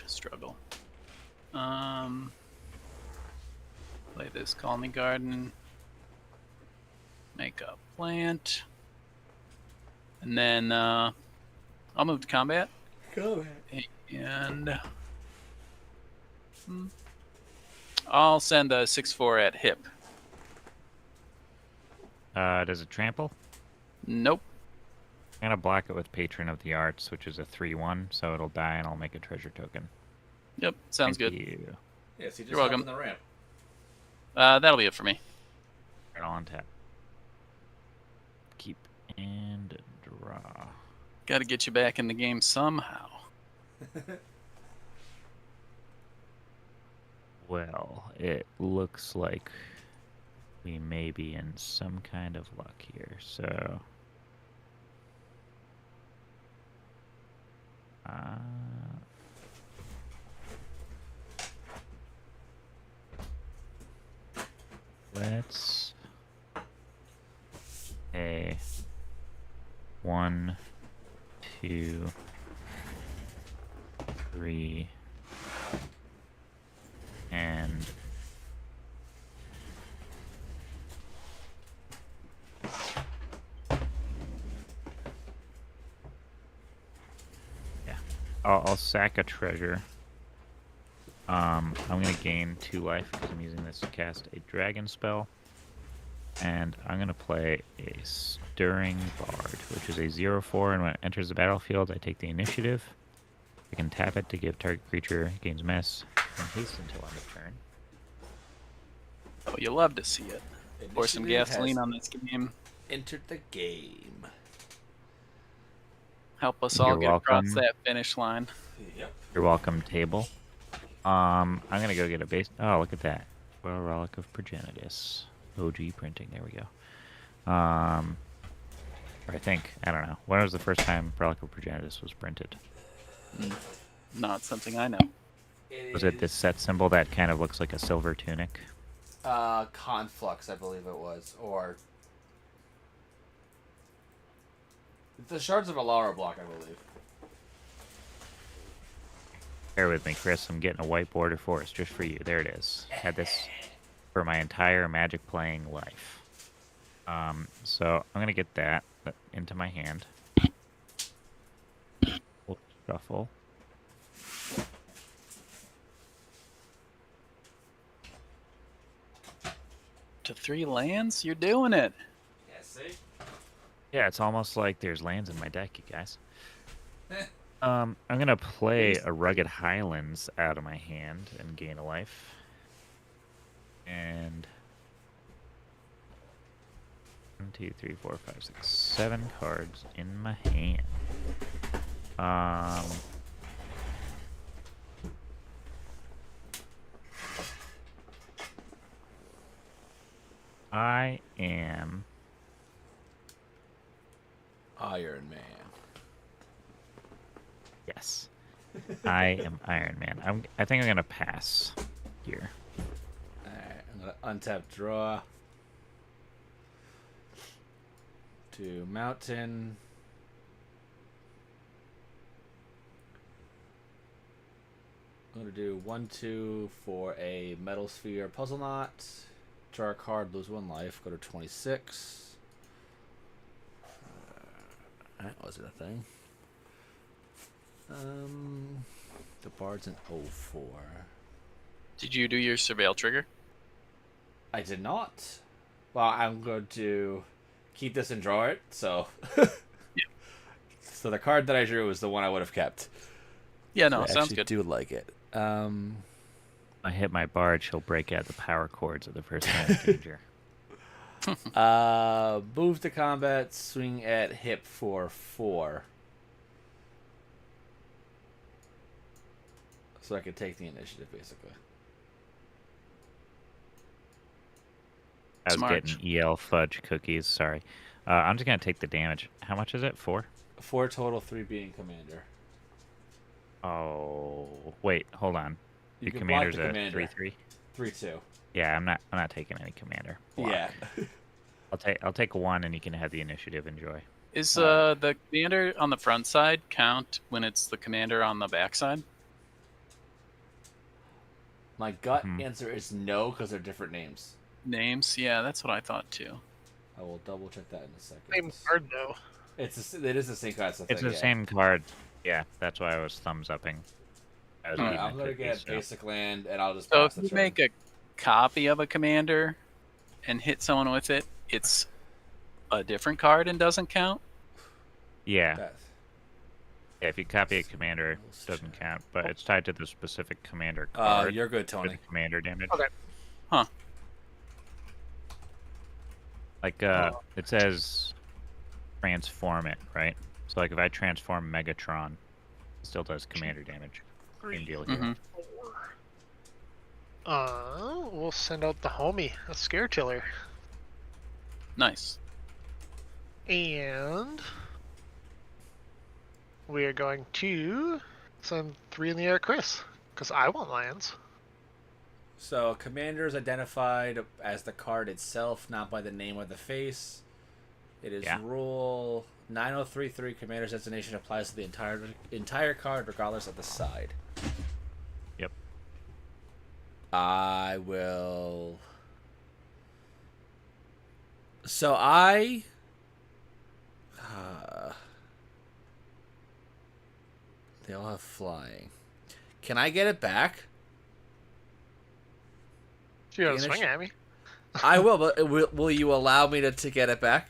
struggle. Play this Colony Garden. Make a plant. And then I'll move to combat.
Go ahead.
And I'll send a 6/4 at hip.
Does it trample?
Nope.
I'm gonna block it with Patron of the Arts, which is a 3/1, so it'll die, and I'll make a treasure token.
Yep, sounds
Thank
good.
you.
Yes, you just
You're welcome.
on the ramp.
That'll be it for me.
Right on tap. Keep and draw.
Got to get you back in the game somehow.
Well, it looks like we may be in some kind of luck here, so... let's... A 1, 2, 3, and yeah, I'll sack a treasure. I'm gonna gain 2 life because I'm using this to cast a dragon spell. And I'm going to play a Stirring Bard, which is a 0/4, and when it enters the battlefield, I take the initiative. I can tap it to give target creature gains mess, and haste until end of turn.
Oh, you love to see it. Pour some
Initiative
gasoline
has
on this game.
entered the game.
Help us
You're
all get across
welcome.
that finish line.
Yep.
You're welcome, table. I'm going to go get a base... Oh, look at that. Royal Relic of Progenitus. OG printing, there we go. Or I think, I don't know. When was the first time Relic of Progenitus was printed?
Not something I know.
Was it this set symbol that kind of looks like a silver tunic?
Conflux, I believe it was, or the Shards of Alara block, I believe.
Bear with me, Chris. I'm getting a white border forest just for you. There it is. Had this for my entire Magic playing life. So I'm gonna get that into my hand. We'll shuffle.
To 3 lands? You're doing it.
Yeah, see?
Yeah, it's almost like there's lands in my deck, you guys. I'm gonna play a Rugged Highlands out of my hand and gain a life. And 1, 2, 3, 4, 5, 6, 7 cards in my hand. I am
Iron Man.
yes. I am Iron Man. I think I'm gonna pass here.
Alright, I'm gonna untap draw. To Mountain. I'm gonna do 1/2 for a Metal Sphere Puzzle Knot. Draw a card, lose 1 life, go to 26. That wasn't a thing. The Bard's an 04.
Did you do your Surveil trigger?
I did not. Well, I'm going to keep this and draw it, so... So the card that I drew was the one I would have kept.
Yeah, no,
I
sounds
actually
good.
do like it.
I hit my bard, she'll break out the power chords at the first time danger.
Move to combat, swing at hip for 4. So I could take the initiative, basically.
I was
Smart.
getting EL fudge cookies, sorry. I'm just gonna take the damage. How much is it? 4?
4 total, 3 being commander.
Oh, wait, hold on.
You
The
can block
commander's
the
a
commander.
3/3.
3/2.
Yeah, I'm not taking any commander. Block.
Yeah.
I'll take 1 and you can have the initiative. Enjoy.
Is the commander on the front side count when it's the commander on the back side?
My gut
Mhm.
answer is no, because they're different names.
Names? Yeah, that's what I thought too.
I will double check that in a second.
Same card though.
It is the same card. So
It's the same card. Yeah, that's why I was thumbs upping. As
Hmm.
Alright,
even
I'm gonna
could be,
get
so.
basic land, and I'll just
So
pass
if
the
you
turn.
make a copy of a commander and hit someone with it, it's a different card and doesn't count?
Yeah.
That-
Yeah, if you copy a commander, it doesn't count, but it's tied to the specific commander card
You're good,
for the
Tony.
commander damage.
Okay.
Huh.
Like, it says transform it, right? So, like, if I transform Megatron, it still does commander damage. Same deal here.
Mm-hmm.
4. We'll send out the homie, a scare tiller.
Nice.
And we are going to send 3 in the air, Chris, because I want lands.
So, commander is identified as the card itself, not by the name or the face. It is rule 9033. Commander's designation applies to the entire card, regardless of the side.
Yep.
I will. So I. They all have flying. Can I get it back?
You're gonna
The
swing
initi-
at me.
I will, but will you allow me to get it back?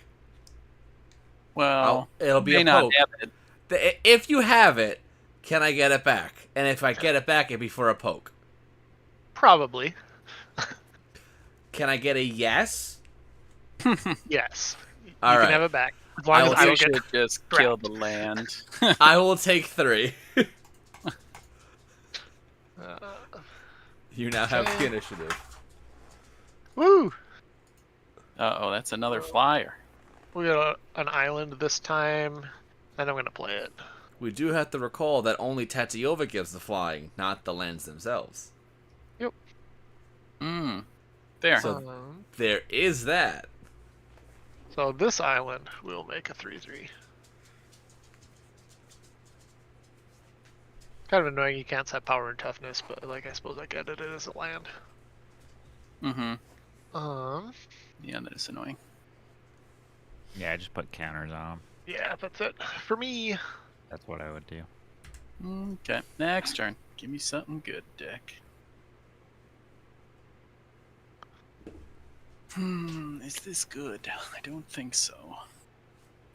Well,
It'll be
may
a
not
poke.
have it.
If you have it, can I get it back? And if I get it back, it'd be for a poke.
Probably.
Can I get a yes?
Yes. You
All
can
right.
have it back. As long as
will
I
You
don't
should
get
just kill the land.
I will take 3. You now have the initiative.
Woo!
Uh-oh, that's another flyer.
We got an island this time, and I'm gonna play it.
We do have to recall that only Tatiova gives the flying, not the lands themselves.
There.
So- There is that.
So this island will make a 3/3. Kind of annoying you can't set power and toughness, but like I suppose I get it as a land.
Mm-hmm.
Yeah,
that is annoying.
Yeah, I just put counters on them.
Yeah, that's it for me.
That's what I would do.
Okay, next turn. Give me something good, deck. Is this good? I don't think so.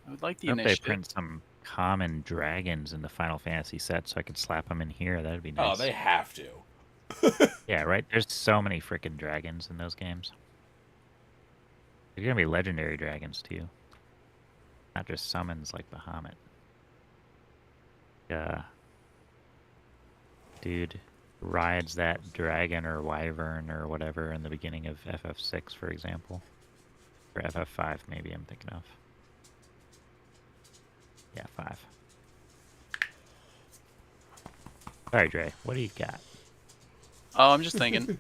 I would like the
I hope they
initiative.
print some common dragons in the Final Fantasy set so I could slap them in here. That'd be nice.
Oh, they have to.
Yeah, right? There's so many freaking dragons in those games. They're gonna be legendary dragons, too. Not just summons like Bahamut. Dude rides that dragon or wyvern or whatever in the beginning of FF6, for example. Or FF5, maybe I'm thinking of. Yeah, 5. Alright, Dre, what do you got?
Oh, I'm just thinking.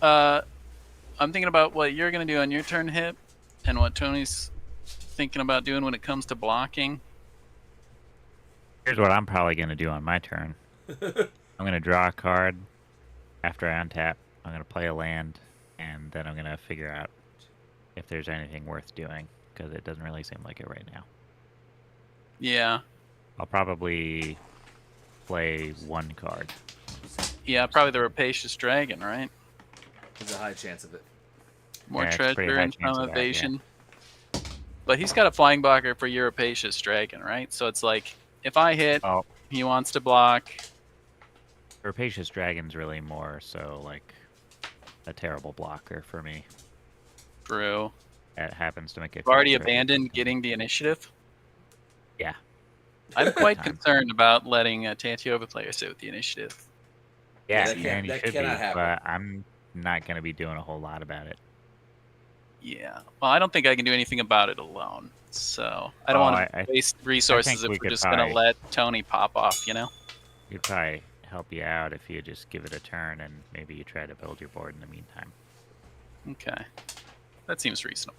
I'm thinking about what you're going to do on your turn, Hip, and what Tony's thinking about doing when it comes to blocking.
Here's what I'm probably going to do on my turn. I'm going to draw a card. After I untap, I'm going to play a land, and then I'm going to figure out if there's anything worth doing, because it doesn't really seem like it right now.
Yeah.
I'll probably play one card.
Yeah, probably the Rapacious Dragon, right?
There's a high chance of it.
More
Yeah, it's a pretty
treasure
high
and
chance
some
of that, yeah.
evasion. But he's got a flying blocker for your Rapacious Dragon, right? So it's like, if I hit,
Oh,
he wants to block.
Rapacious Dragon's really more so like a terrible blocker for me.
Through.
It happens to make it.
You've already
feel good.
abandoned getting the initiative.
Yeah.
I'm quite
Time.
concerned about letting a Tatiova player sit with the initiative.
Yeah,
that can't-
and you
that
should be,
cannot happen.
but I'm not going to be doing a whole lot about it.
Yeah. Well, I don't think I can do anything about it alone. So I don't
Oh,
want to
I
waste resources
think we
if we're
could
just going to
probably-
let Tony pop off, you know?
You'd probably help you out if you just give it a turn and maybe you try to build your board in the meantime.
Okay. That seems reasonable.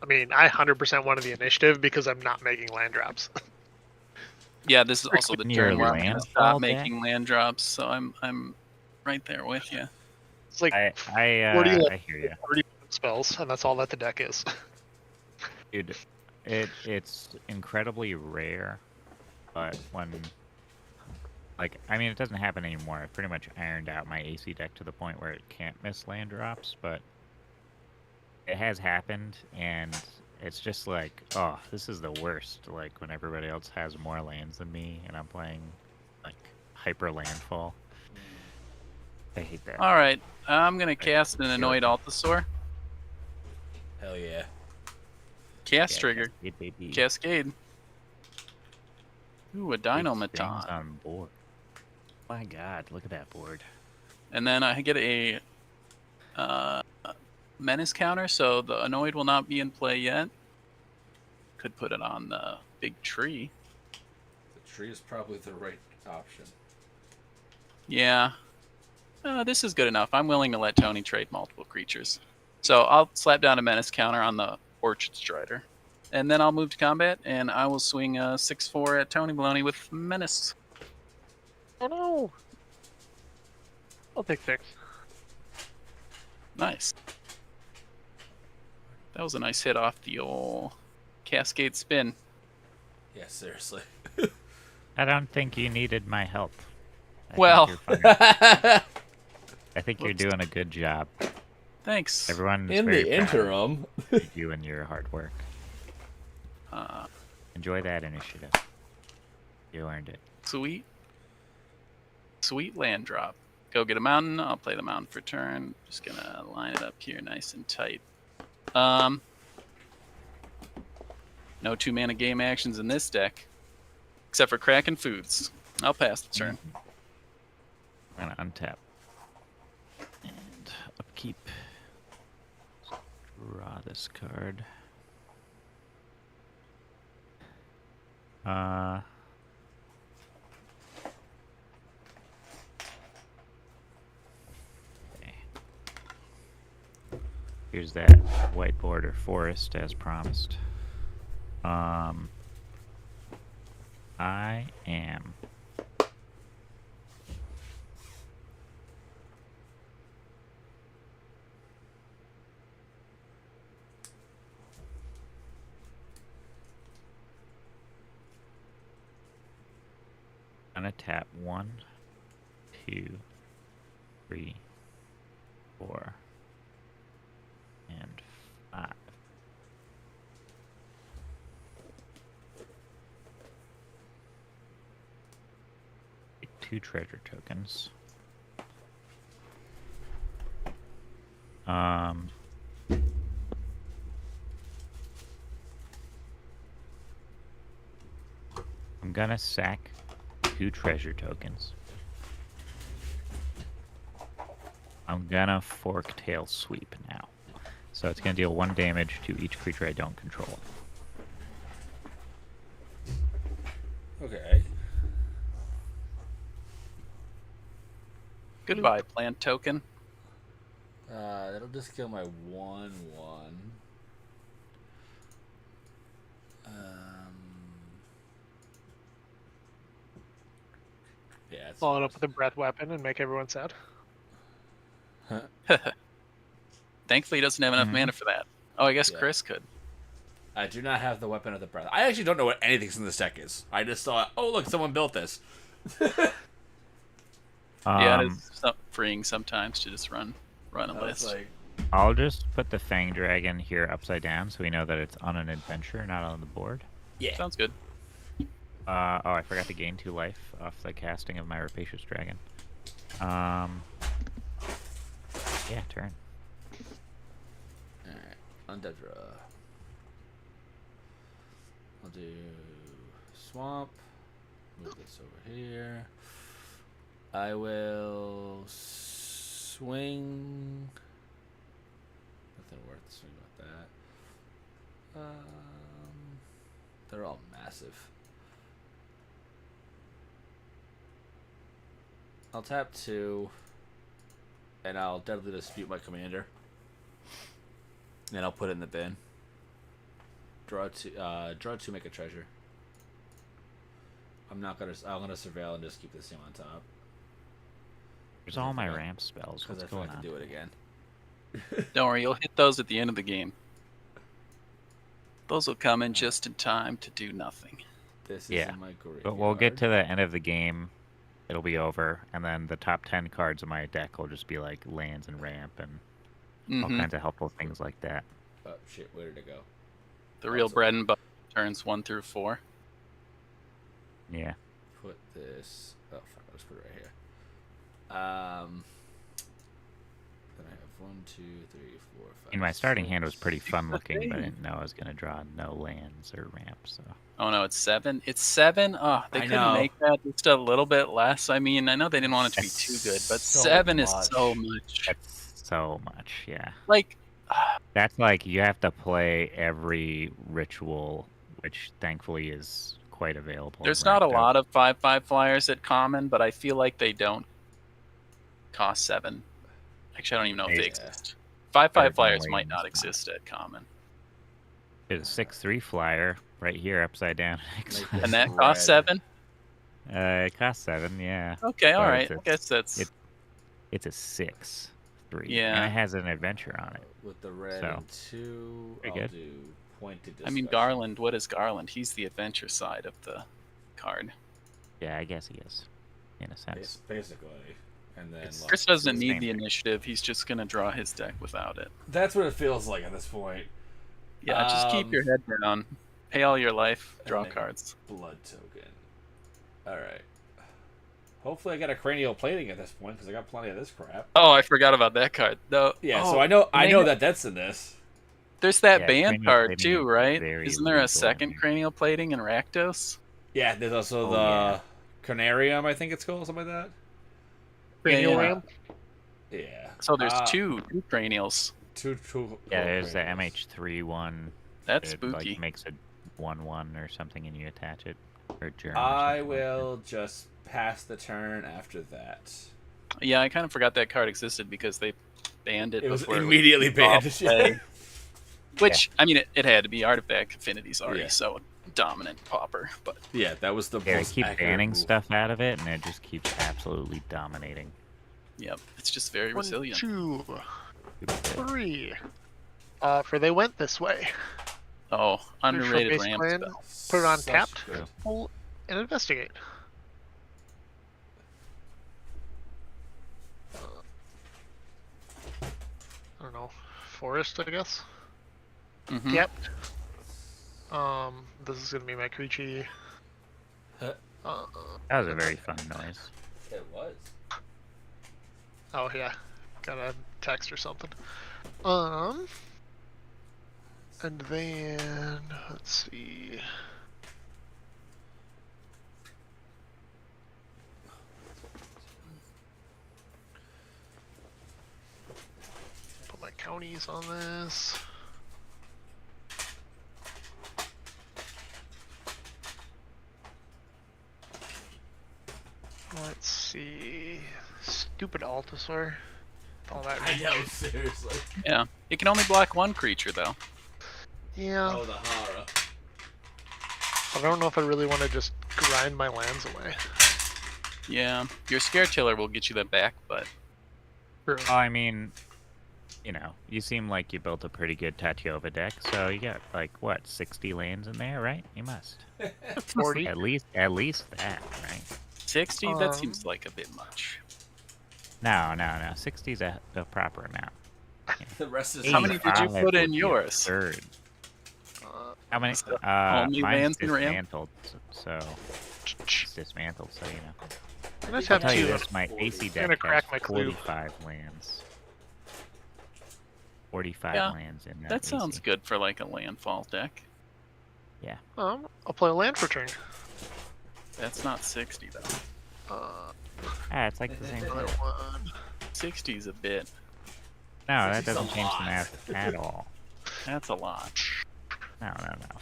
I mean, I 100% wanted the initiative because I'm not making land drops.
Yeah, this is also the
Your
turn where I'm going
land
to stop
fall
making land drops, so I'm right there with you.
It's like
I
40
I hear you,
40 spells, and that's all that the deck is.
dude. It's incredibly rare, but when I mean, it doesn't happen anymore. I've pretty much ironed out my AC deck to the point where it can't miss land drops, but it has happened, and it's just like, oh, this is the worst. Like when everybody else has more lands than me, and I'm playing like hyper landfall. I hate that.
All right, I'm gonna
I
cast an
feel
Annoyed
it.
Altasaur.
Hell yeah.
Cast
Yeah,
trigger.
Cascade, baby.
Cascade. Ooh, a
Big things
Dinomaton.
on board. My God, look at that board.
And then I get a menace counter, so the Annoyed will not be in play yet. Could put it on the big tree.
The tree is probably the right option.
Yeah. This is good enough. I'm willing to let Tony trade multiple creatures. So I'll slap down a menace counter on the Orchid Strider. And then I'll move to combat, and I will swing a 6/4 at Tony Baloney with menace.
Oh no! I'll take 6.
Nice. That was a nice hit off the old Cascade spin.
Yeah, seriously.
I don't think you needed my help.
Well.
I think you're doing a good job.
Thanks.
Everyone is
In
very
the
proud
interim.
of you and your hard work.
Uh,
Enjoy that initiative. You earned it.
Sweet. Sweet land drop. Go get a mountain. I'll play the mountain for turn. Just gonna line it up here nice and tight. No 2-mana game actions in this deck. Except for Kraken Foods. I'll pass the turn.
I'm gonna untap. And upkeep. Draw this card. Okay. Here's that white border forest as promised. I am gonna tap 1, 2, 3, 4, and 5. Take 2 treasure tokens. I'm gonna sack 2 treasure tokens. I'm gonna fork tail sweep now. So it's gonna deal 1 damage to each creature I don't control.
Okay.
Goodbye, plant token.
That'll just kill my 1/1. Yeah, it's
Follow it up with a breath weapon and make everyone sad.
Thankfully, he doesn't have enough mana for that. Oh, I guess
Yeah.
Chris could.
I do not have the weapon of the breath. I actually don't know what anything in this deck is. I just thought, oh look, someone built this.
Yeah, it is freeing sometimes to just run a
I was
list.
like,
I'll just put the Fang Dragon here upside down so we know that it's on an adventure, not on the board.
yeah.
Sounds good.
Oh, I forgot to gain 2 life off the casting of my Rapacious Dragon. Yeah, turn.
Alright, undead draw. I'll do swamp. Move this over here. I will swing. Nothing worth swinging with that. They're all massive. I'll tap 2, and I'll deadly dispute my commander. And I'll put it in the bin. Draw 2, make a treasure. I'm gonna surveil and just keep this thing on top.
Where's all my ramp spells?
Because
What's
I
going
forgot
on?
to do it again.
Don't worry, you'll hit those at the end of the game. Those will come in just in time to do nothing.
This
Yeah,
is in my graveyard.
But we'll get to the end of the game. It'll be over, and then the top 10 cards of my deck will just be like lands and ramp and all kinds of helpful things like that.
Oh shit! Where did it go?
The real
Also-
bread and butter turns 1 through 4.
Yeah.
Put this. Oh fuck! I'll just put it right here. Then I have 1, 2, 3, 4, 5.
And my starting hand was
6.
pretty fun looking, but I
thing.
didn't know I was gonna draw no lands or ramps. So
Oh no, it's 7. It's 7. Oh, they
I
couldn't
know.
make that just a little bit less. I mean, I know they didn't want it to be too good, but
So
7 is
much.
so much.
that's so much. Yeah.
Like,
That's like you have to play every ritual, which thankfully is quite available. in
there's not a
Rakdos.
lot of 5/5 flyers at common, but I feel like they don't cost 7. Actually, I don't even know if they
Yeah.
exist. 5/5 flyers
Originally
might not
it's not.
exist at common.
There's a 6/3 flyer right here, upside down.
Like
And
this
that costs
red.
7?
It costs 7. Yeah.
Okay,
But
alright.
it's
I guess that's...
It's a 6/3.
Yeah.
And it has an adventure on it.
With the red
So,
and 2,
pretty
I'll
good.
do pointed
I
discussion.
mean, Garland, what is Garland? He's the adventure side of the card.
Yeah, I guess he is, in a sense.
Basically. And then
It's-
like,
Chris doesn't
the
need
same
the
thing.
initiative. He's just going to draw his deck without it.
that's what it feels like at this point.
Yeah, just keep your head down. Pay all your life. Draw
and then-
cards.
Blood token. Alright. Hopefully I got a cranial plating at this point, because I got plenty of this crap.
Oh, I forgot about that card. No.
Yeah,
oh,
so I know
they-
that that's in this.
There's that
Yeah,
band
cranial
card
plating
too,
is
right?
very
Isn't there a
legal in
second
here.
cranial plating in Rakdos?
Yeah, there's also
Oh,
the
yeah.
Canarium, I think it's called, something like that.
Cranial
yeah.
Ram.
Yeah.
So there's
Ah,
two cranials.
two
Yeah, there's the
cranials.
MH3 one.
That's
It
spooky.
like makes a 1/1 or something, and you attach it. Or German.
I will just pass the turn after that.
Yeah, I kind of forgot that card existed because they banned it.
It was
before
immediately
was off
banned.
play. Which, I mean, it had to be. Artifact Affinity's already
Yeah.
so dominant pauper, but
Yeah, that was the
Yeah, they
most
keep
accurate
banning
move.
stuff out of it, and it just keeps absolutely dominating.
yep, it's just very
1,
resilient.
2,
Super good.
3. For they went this way.
Oh, underrated
base
ramp
plan.
spell.
Put it on
Such
tapped.
good.
Pull and investigate. I don't know. Forest, I guess.
Mhm.
Yep. This is gonna be my Kuchi.
Huh.
That was a very fun noise.
It was.
Oh yeah, got a text or something. And then let's see. Put my counties on this. Let's see. Stupid Altasaur. All that.
I know, seriously.
Yeah, it can only block one creature though.
Yeah.
Oh, the Hara.
I don't know if I really want to just grind my lands away.
Yeah, your Scare Tiller will get you that back, but
True.
Oh, I mean, you know, you seem like you built a pretty good Tatiova deck, so you got like what, 60 lands in there, right? You must.
40.
At least that, right?
60? That
Um,
seems like a bit much.
No. 60's a proper amount.
The rest is
How many did you
85
put in
would be
yours?
absurd.
Uh,
How many?
only
Mine's
lands in ramp?
dismantled, so it's dismantled. So you know.
I just
I'll
have
tell you
two.
this: my AC
gonna
deck
crack
has
my clue.
45 lands. 45
Yeah,
lands in
That sounds
AC.
good for like a landfall deck.
I'll play a land for turn.
That's not 60 though.
Ah, it's like the same
Another
thing.
one.
60 is a bit.
No, that
60's a
doesn't change the
lot.
math at all.
That's a lot.
No.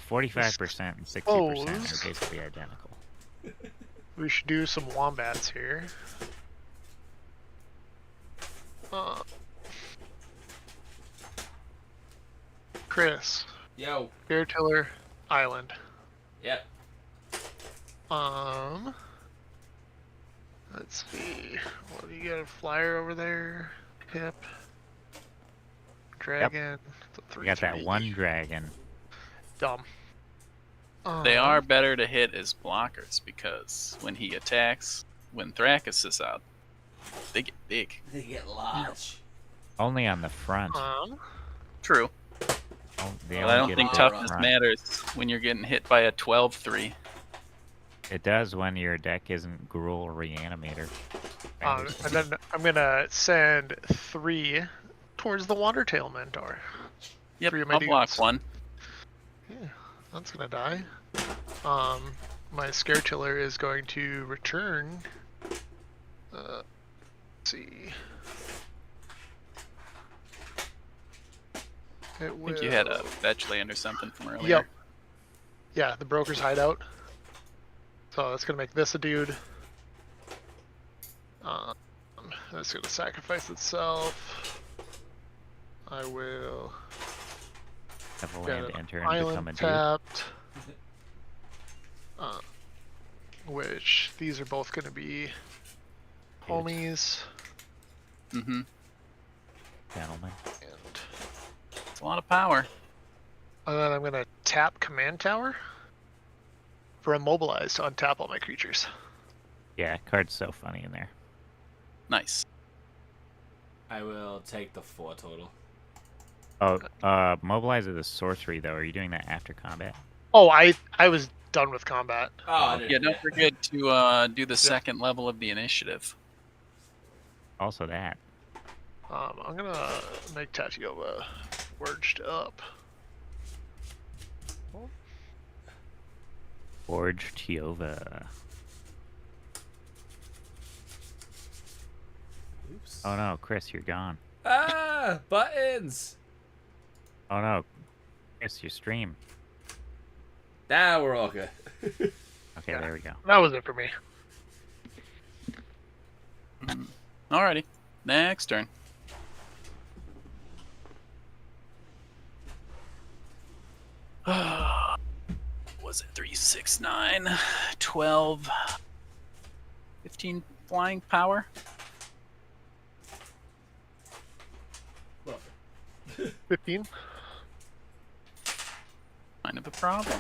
45% and 60%
Suppose.
are basically identical.
We should do some wombats here. Chris,
Yo.
Bear Tiller Island.
Yep.
Let's see. What do you got? A flyer over there? Hip. Dragon. It's a
You got that
3/3.
one dragon.
Dumb.
They are better to hit as blockers because when he attacks, when Thrakus is out, they get big.
They get large.
Only on the front.
True.
Oh, they
But I
only
don't
get
think
a big
toughness
front.
matters when you're getting hit by a 12-3.
It does when your deck isn't Gruul or Reanimator.
And then I'm gonna send 3 towards the Wandertail Mentor.
Yep,
3 of my
I'll block
dudes.
1.
Yeah, that's gonna die. My Scare Tiller is going to return. Let's see. It will...
I think you had a fetch land or something from earlier.
Yep. Yeah, the Broker's Hideout. So that's gonna make this a dude. That's gonna sacrifice itself. I will
Have a
get
land
an
enter and become a
island
dude.
tapped. Which these are both gonna be homies.
Mm-hmm.
Gentlemen.
And
It's a lot of power.
then I'm gonna tap Command Tower for Immobilize to untap all my creatures.
Yeah, card's so funny in there.
Nice.
I will take the 4 total.
Oh, mobilize is a sorcery though. Are you doing that after combat?
Oh, I was done with combat.
Oh, I didn't
Yeah,
do
don't
that.
forget to do the second level of the initiative.
Also that.
I'm gonna make Tatiova forged up.
Forge Tiova.
Oops.
Oh no, Chris, you're gone.
Ah, buttons.
Oh no, Chris, your stream.
Now we're all good.
Okay, there we go.
That was it for me.
Alrighty. Next turn. Was it 3, 6, 9, 12, 15 flying power?
15.
Kind of a problem.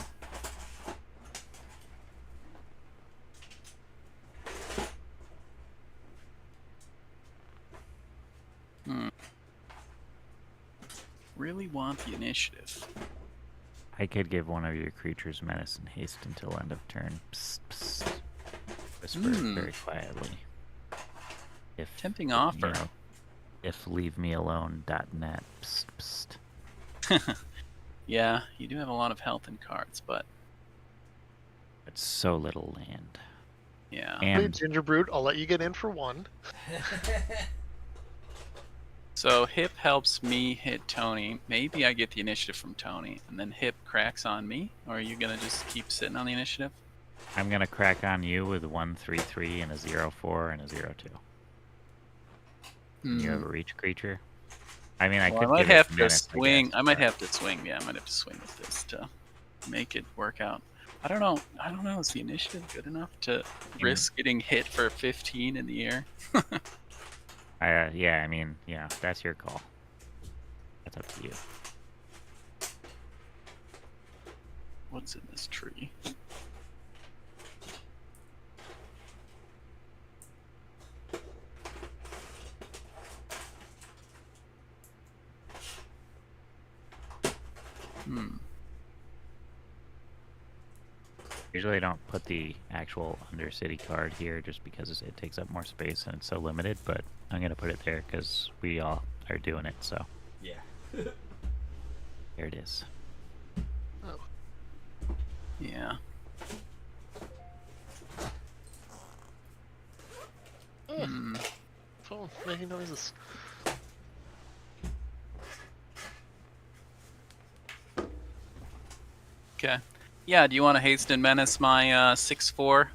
Really want the initiative.
I could give one of your creatures menace and haste until end of turn. Psst, psst. Whisper very quietly. If
Tempting offer.
You know, if leavemealone.net. Psst, psst.
Yeah, you do have a lot of health and cards, but
It's so little land.
yeah.
Hey,
And
Ginger Brute, I'll let you get in for 1.
So Hip helps me hit Tony. Maybe I get the initiative from Tony, and then Hip cracks on me? Or are you gonna just keep sitting on the initiative?
I'm gonna crack on you with 1/3/3 and a 0/4 and a 0/2. You have a reach creature. I mean, I
Well,
could
I might
give it
have to
menace, I
swing.
guess,
I might
but
have to swing. Yeah, I might have to swing with this to make it work out. I don't know. I don't know. Is the initiative good enough to risk getting hit for 15 in the air?
yeah, I mean, yeah, that's your call. That's up to you.
What's in this tree?
Usually I don't put the actual Undercity card here just because it takes up more space and it's so limited, but I'm gonna put it there because we all are doing it, so
Yeah.
here it is.
Oh.
Yeah.
Phone making noises.
Okay. Yeah. Do you want to haste and menace my 6/4?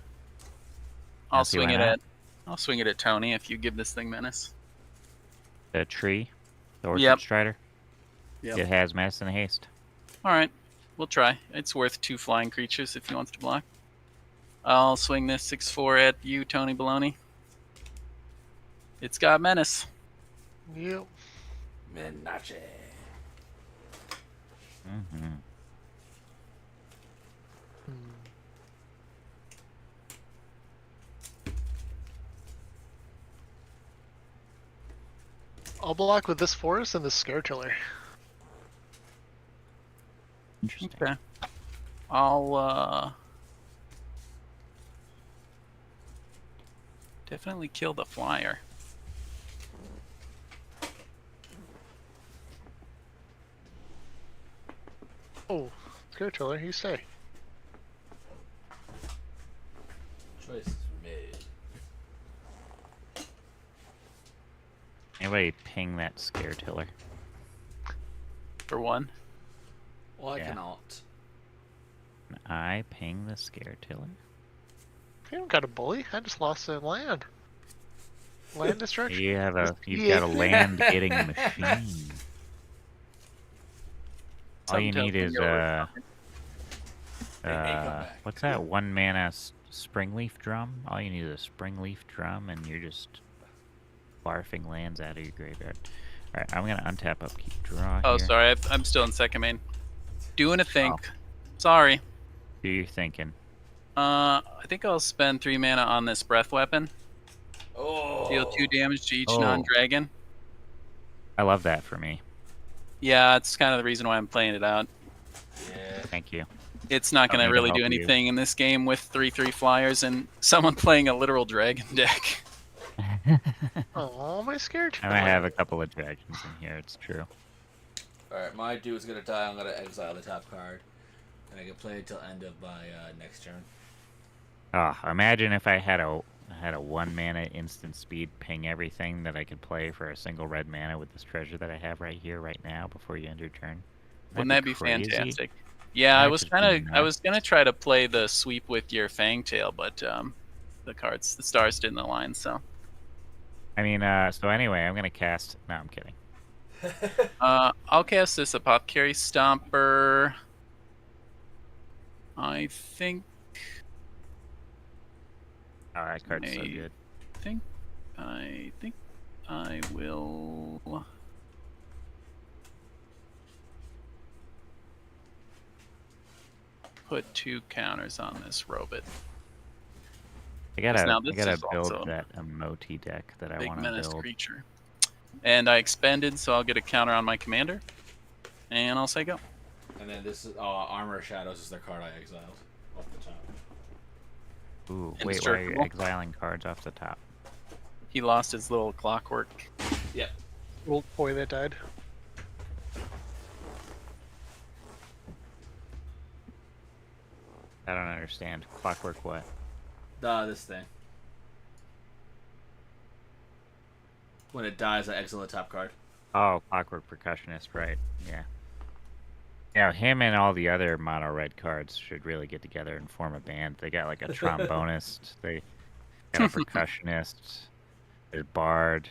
I'll
see
swing
why
it
not.
at. I'll swing it at Tony if you give this thing menace.
The tree, the Orchard
Yep.
Strider.
Yep.
It has menace and haste.
All right. We'll try. It's worth 2 flying creatures if he wants to block. I'll swing this 6/4 at you, Tony Baloney. It's got menace.
Yep.
Menace.
Mm-hmm.
I'll block with this forest and this scare tiller.
Interesting.
Okay. I'll definitely kill the flyer.
Oh, scare tiller, you say.
Choices were made.
Anybody ping that scare tiller?
For one.
Well, I
Yeah.
cannot.
I ping the scare tiller.
You don't got a bully. I just lost a land. Land destruction.
You've got a land getting machine. All you
Something tells
need
me
is
you're
Hey, come back.
what's that 1 mana springleaf drum? All you need is a springleaf drum, and you're just barfing lands out of your graveyard. All right, I'm gonna untap upkeep draw
Oh,
here.
sorry. I'm still in second main. Doing a think.
Oh.
Sorry.
Do your thinking.
I think I'll spend 3 mana on this breath weapon.
Oh.
Deal 2 damage to each
Oh.
non-dragon.
I love that for me.
Yeah, it's kind of the reason why I'm playing it out.
Yeah.
Thank you.
It's not
Don't
going
need
to
to
really do
help you.
anything in this game with 3/3 flyers and someone playing a literal dragon deck.
Oh, my scare
I
tiller.
might have a couple of dragons in here. It's true.
Alright, my dude's gonna die. I'm gonna exile the top card. And I can play it till end of my next turn.
Oh, imagine if I had a 1 mana instant speed ping everything that I could play for a single red mana with this treasure that I have right here, right now, before you end your turn.
Wouldn't that be
crazy?
fantastic? Yeah,
That'd
I was
just be
I was
nuts.
gonna try to play the sweep with your Fangtail, but the stars didn't align. So
I mean, so anyway, I'm gonna cast. No, I'm kidding.
I'll cast this Apothecary Stomper. I think
Oh, that card's so
I
good.
think I will. Put 2 counters on this Robot.
I gotta
now this is
build
also
that Emoti deck that I
Big
want to
menace
build.
creature. And I expended, so I'll get a counter on my commander. And I'll say go.
And then this is Armor Shadows is the card I exiled off the top.
Ooh, wait, why are you
Indestructible.
exiling cards off the top?
He lost his little clockwork.
Yep.
Old boy that died.
I don't understand. Clockwork what?
This thing. When it dies, I exile the top card.
Oh, Clockwork Percussionist, right. Yeah. Yeah, him and all the other mono red cards should really get together and form a band. They got like a trombonist, they got a percussionist, there's Bard,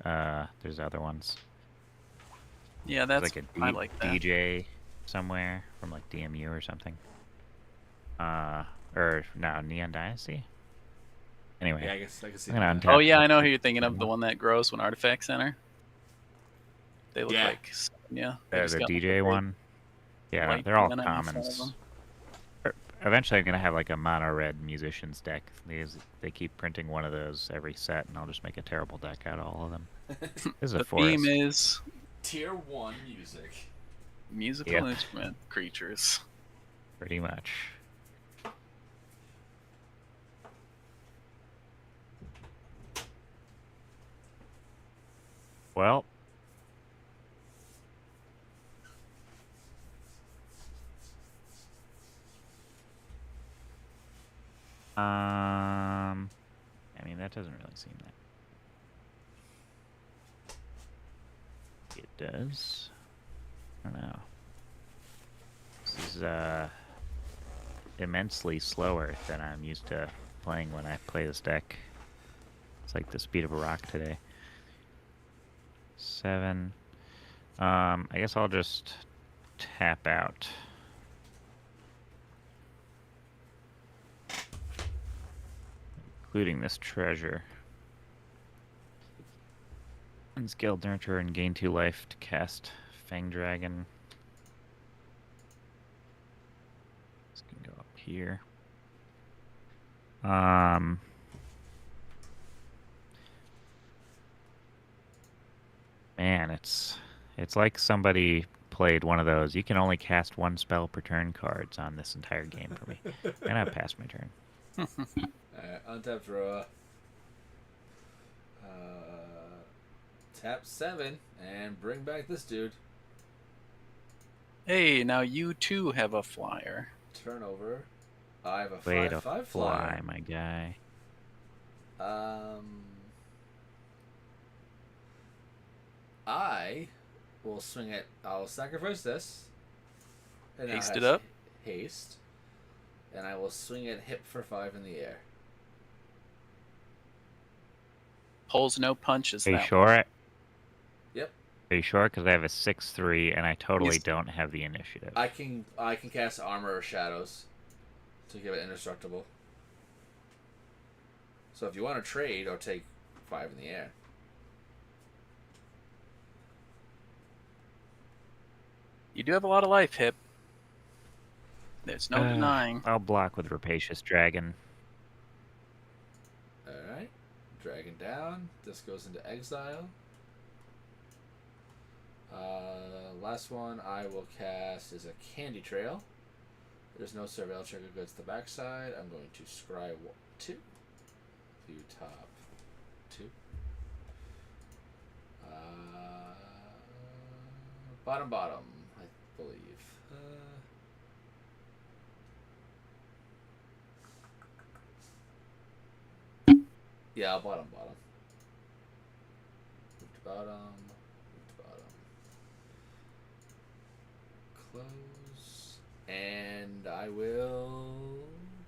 there's other ones.
Yeah,
There's
that's
like a
I like that.
DJ somewhere from like DMU or something. Or no, Neon Dynasty? Anyway.
Yeah, I guess I can see
I'm gonna
that.
untap
Oh yeah, I know who
upkeep.
you're thinking of. The one that grows when artifacts enter. They look
Yeah.
like yeah. they
There's
just
a
got, like,
DJ
big
one. Yeah,
white
they're all
mana in front of
commons.
them.
Eventually, I'm gonna have like a mono red musicians deck. They keep printing one of those every set, and I'll just make a terrible deck out of all of them. This is a
The
forest.
theme is
Tier 1 music.
musical
Yep.
instrument creatures.
Pretty much. Well. I mean, that doesn't really seem that. It does. I don't know. This is immensely slower than I'm used to playing when I play this deck. It's like the speed of a rock today. 7. I guess I'll just tap out. Including this treasure. Guild Nurture and gain 2 life to cast Fang Dragon. This can go up here. Man, it's like somebody played one of those. You can only cast 1 spell per turn cards on this entire game for me. And I've passed my turn.
Alright, untap draw. Tap 7 and bring back this dude.
Hey, now you too have a flyer.
Turn over. I have a
Way to
5/5
fly,
flyer.
my guy.
I will swing it. I'll sacrifice this. And now
Haste
has
it up.
Haste. And I will swing it hip for 5 in the air.
Pulls no punches.
Are you
that
sure?
Yep.
Are you sure? Because I have a 6/3 and I totally
Yes.
don't have the initiative.
I can cast Armor or Shadows to give it indestructible. So if you want to trade or take 5 in the air.
You do have a lot of life, Hip. There's no denying.
I'll block with Rapacious Dragon.
Alright. Dragon down. This goes into exile. Last one I will cast is a Candy Trail. There's no Surveil trigger, goes to the backside. I'm going to scry 2. View top 2. Bottom, I believe. Yeah, I'll bottom. Move to bottom. Close. And I will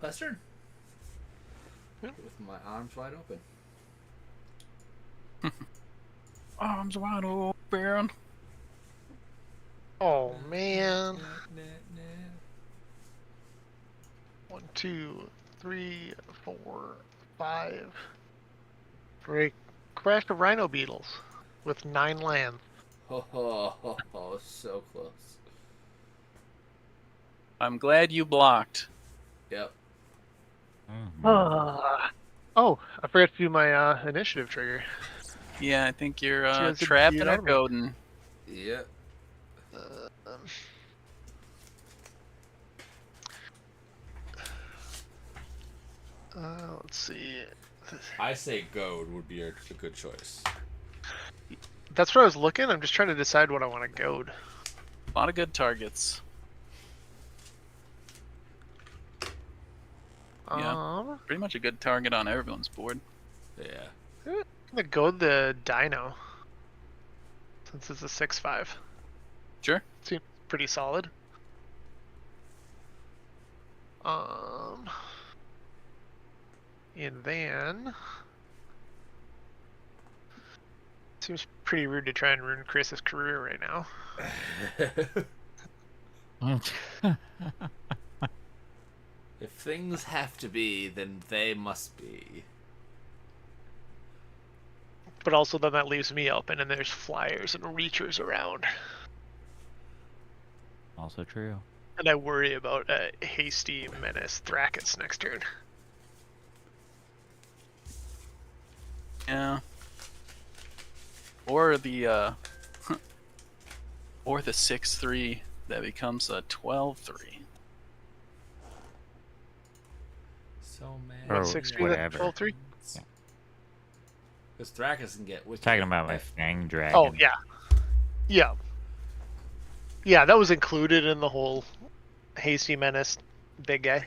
pass turn. With my arms wide open.
Arms wide open.
Oh man. 1, 2, 3, 4, 5. For a crash of rhino beetles with 9 lands.
Oh, so close.
I'm glad you blocked.
Yep.
Oh, I forgot to do my initiative trigger.
Yeah, I think you're
She has a
trapped
beat
in a
on me.
Godin.
Yep.
Let's see.
I say goad would be a good choice.
That's where I was looking. I'm just trying to decide what I want to goad.
A lot of good targets. Yeah. Pretty much a good target on everyone's board.
Yeah.
I'm gonna goad the Dino. Since it's a 6/5.
Sure.
Seems pretty solid. And then seems pretty rude to try and ruin Chris's career right now.
If things have to be, then they must be.
But also then that leaves me open and there's flyers and reachers around.
Also true.
And I worry about a hasty menace Thrakus next turn.
Yeah. Or the or the 6/3 that becomes a 12/3.
So mad.
Or
6/3
whatever.
12/3?
Yeah.
Because Thrakus can get wicked.
Talking about my Fang Dragon.
Oh yeah. Yeah. Yeah, that was included in the whole hasty menace big guy.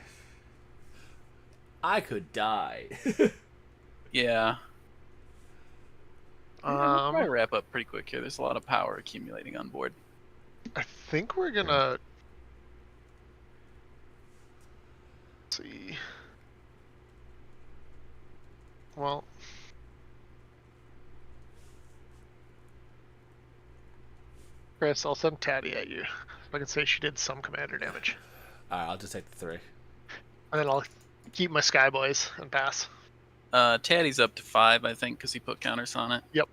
I could die.
Yeah. We'll probably
Um,
wrap up pretty quick here. There's a lot of power accumulating on board.
I think we're gonna see. Well, Chris, I'll send Tatty at you. I can say she did some commander damage,
Alright, I'll just take the 3.
and then I'll keep my Skyboys and pass.
Taddy's up to 5, I think, because he put counters on it.
Yep.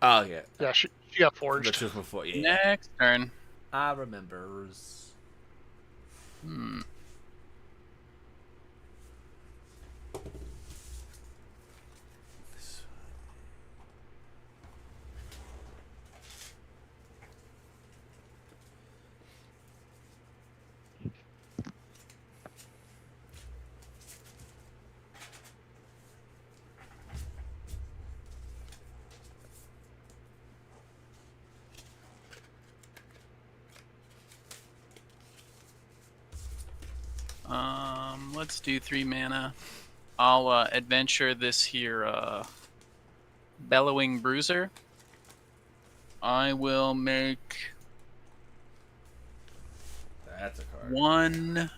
Oh yeah.
Yeah, she got
That
forged.
was before. Yeah.
Next turn.
I remembers.
Hmm. Let's do 3 mana. I'll adventure this here Bellowing Bruiser. I will make
That's a card.
one.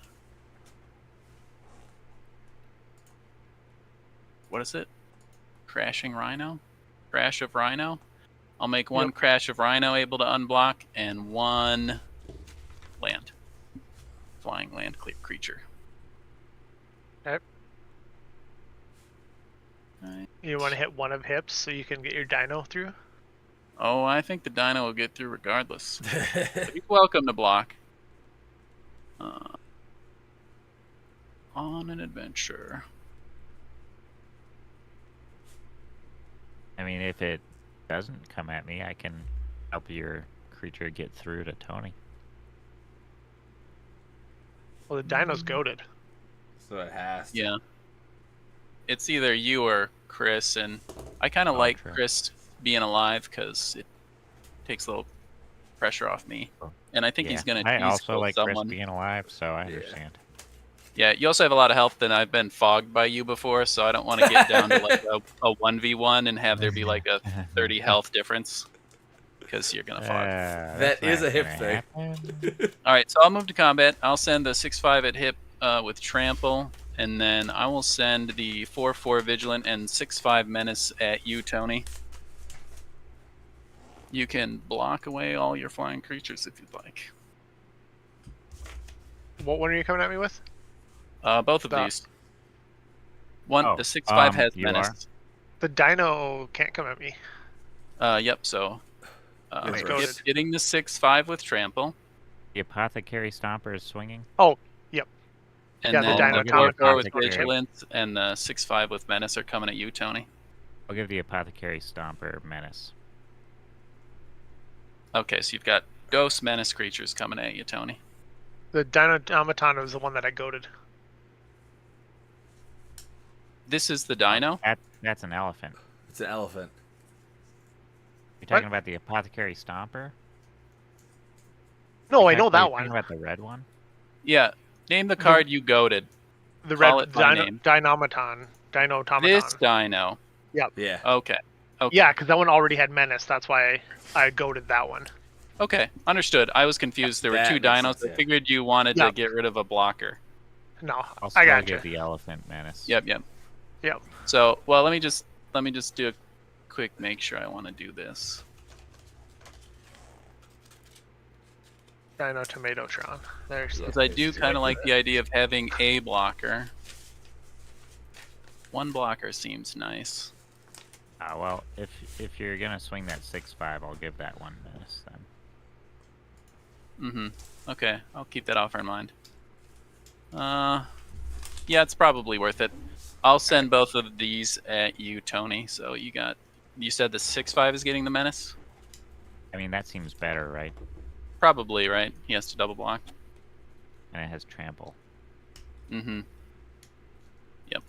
What is it? Crashing Rhino? Crash of Rhino? I'll make one Crash of Rhino able to unblock and one land. Flying land creature.
Okay.
Right.
You want to hit one of hips so you can get your dino through?
Oh, I think the dino will get through regardless. But he's welcome to block. On an adventure.
I mean, if it doesn't come at me, I can help your creature get through to Tony.
Well, the dino's goaded.
So it has to.
Yeah. It's either you or Chris, and I kind of like
true.
Chris being alive because it takes a little pressure off me. And I think he's going to
I
choose
also like
someone.
Chris being alive, so I understand.
Yeah, you also have a lot of health, and I've been fogged by you before, so I don't want to get down to like a 1v1 and have there be like a 30 health difference because you're going to fog.
That is a hip thing.
All right, so I'll move to combat. I'll send the 6/5 at hip with trample, and then I will send the 4/4 vigilant and 6/5 menace at you, Tony. You can block away all your flying creatures if you'd like.
What one are you coming at me with?
Both of these. One, the 6/5 has menace.
The dino can't come at me.
Yep. So, getting the 6/5 with trample.
The Apothecary Stomper is swinging.
Oh, yep.
And
yeah,
then
the dino
the 4/4 with
Apothecary.
vigilance and the 6/5 with menace are coming at you, Tony.
I'll give the Apothecary Stomper menace.
Okay, so you've got ghost menace creatures coming at you, Tony.
The dino automaton was the one that I goaded.
This is the dino?
That's an elephant.
It's an elephant.
You're talking about the Apothecary Stomper?
No, I know that one.
Talking about the red one?
Yeah. Name the card you goaded.
The
Call
red
it by name.
Dinomaton. Dinotomaton.
This dino.
Yep.
Yeah.
Okay.
Yeah, because that one already had menace. That's why I goaded that one.
Okay, understood. I was confused. There were two dinos. I figured you wanted to get rid of a blocker.
No,
I'll
I got
give the elephant menace.
Yep. So, well, let me just do a quick make sure I want to do this.
Dino Tomatotron. There's.
Because I do kind of like the idea of having a blocker. One blocker seems nice.
Well, if you're gonna swing that 6/5, I'll give that one menace then.
Mm-hmm. Okay, I'll keep that offer in mind. Yeah, it's probably worth it. I'll send both of these at you, Tony. So you said the 6/5 is getting the menace?
I mean, that seems better, right?
Probably, right? He has to double block.
And it has trample.
Mm-hmm. Yep.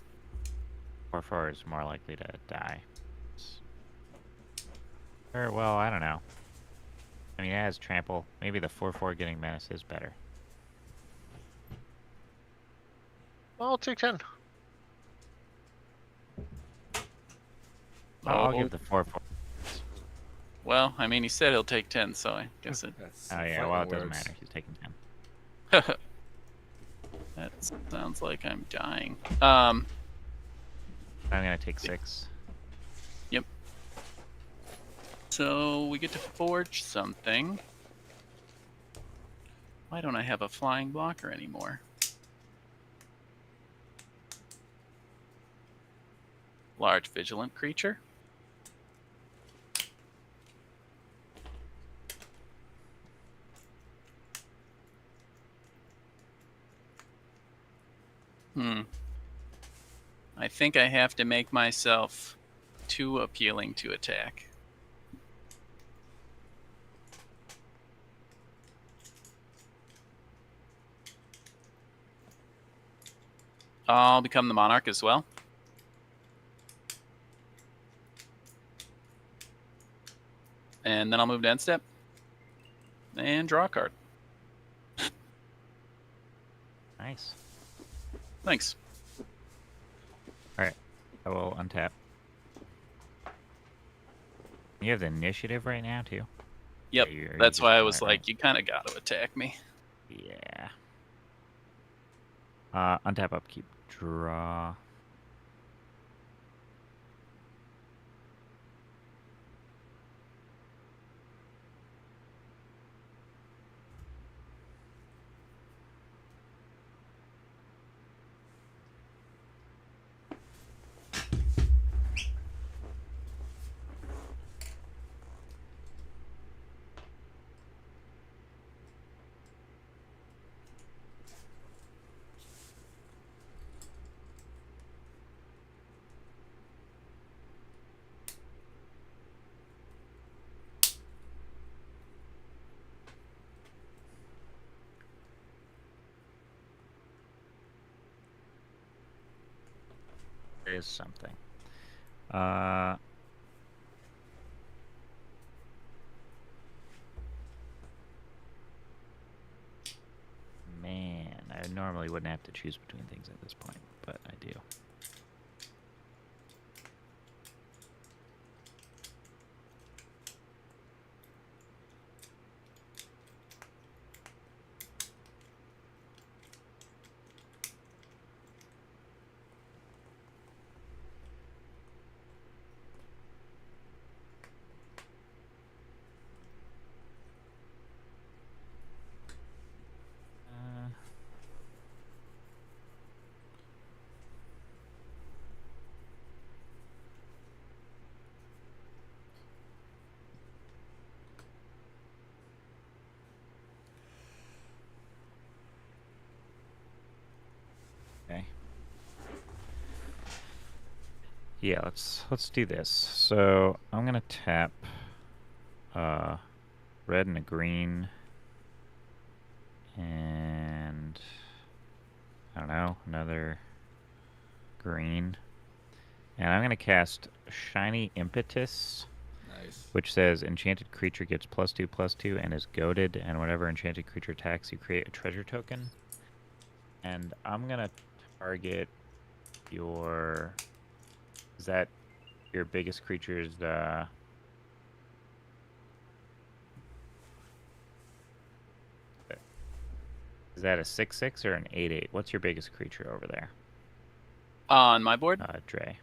4/4 is more likely to die. Or, well, I don't know. I mean, it has trample. Maybe the 4/4 getting menace is better.
Well, I'll take 10.
I'll give the 4/4.
Well, I mean, he said he'll take 10, so I guess it...
Oh, yeah, well, it doesn't matter. He's taking
10. That sounds like I'm dying. I'm
going to take 6.
Yep. So we get to forge something. Why don't I have a flying blocker anymore? Large vigilant creature. I think I have to make myself too appealing to attack. I'll become the monarch as well. And then I'll move to end step. And draw a card.
Nice.
Thanks.
All right. I will untap. You have the initiative right now, too?
Yep.
Or are you
That's
just
why I
doing
was
it
like,
right?
you kind of got to attack me.
Yeah. Untap, upkeep, draw. There is something. Man, I normally wouldn't have to choose between things at this point, but I do. Okay. Yeah, let's do this. So I'm gonna tap red and a green, and I don't know, another green. And I'm gonna cast Shiny Impetus,
Nice.
which says enchanted creature gets +2/+2 and is goaded, and whenever enchanted creature attacks, you create a treasure token. And I'm gonna target your. Is that your biggest creature's is that a 6/6 or an 8/8? What's your biggest creature over there?
On my board?
Dre.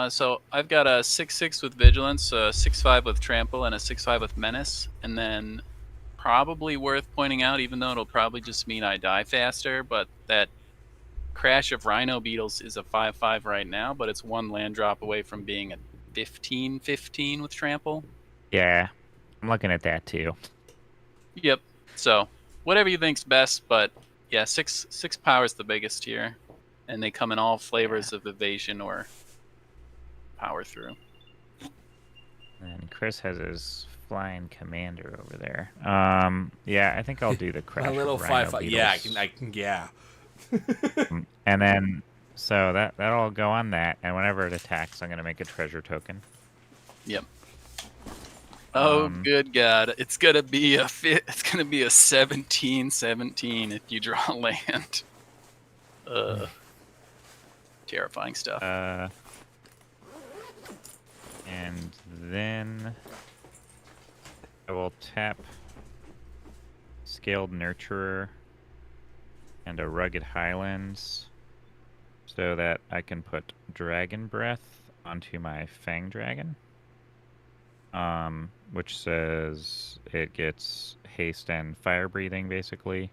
So I've got a 6/6 with Vigilance, a 6/5 with Trample, and a 6/5 with Menace. And then probably worth pointing out, even though it'll probably just mean I die faster, but that Crash of Rhino Beetles is a 5/5 right now, but it's one land drop away from being a 15/15 with Trample.
Yeah, I'm looking at that too.
Yep. So whatever you think's best, but yeah, six power is the biggest here, and they come in all flavors of evasion or power through.
And Chris has his flying commander over there. Yeah, I think I'll do the Crash
My little
of Rhino
5/5.
Beetles.
Yeah, I can. Yeah.
And then, so that'll go on that, and whenever it attacks, I'm gonna make a treasure token.
Yep. Oh, good God! It's gonna be a 17/17 if you draw a land. Terrifying stuff.
And then I will tap Scaled Nurturer and a Rugged Highlands so that I can put Dragon Breath onto my Fang Dragon. Which says it gets haste and fire breathing, basically.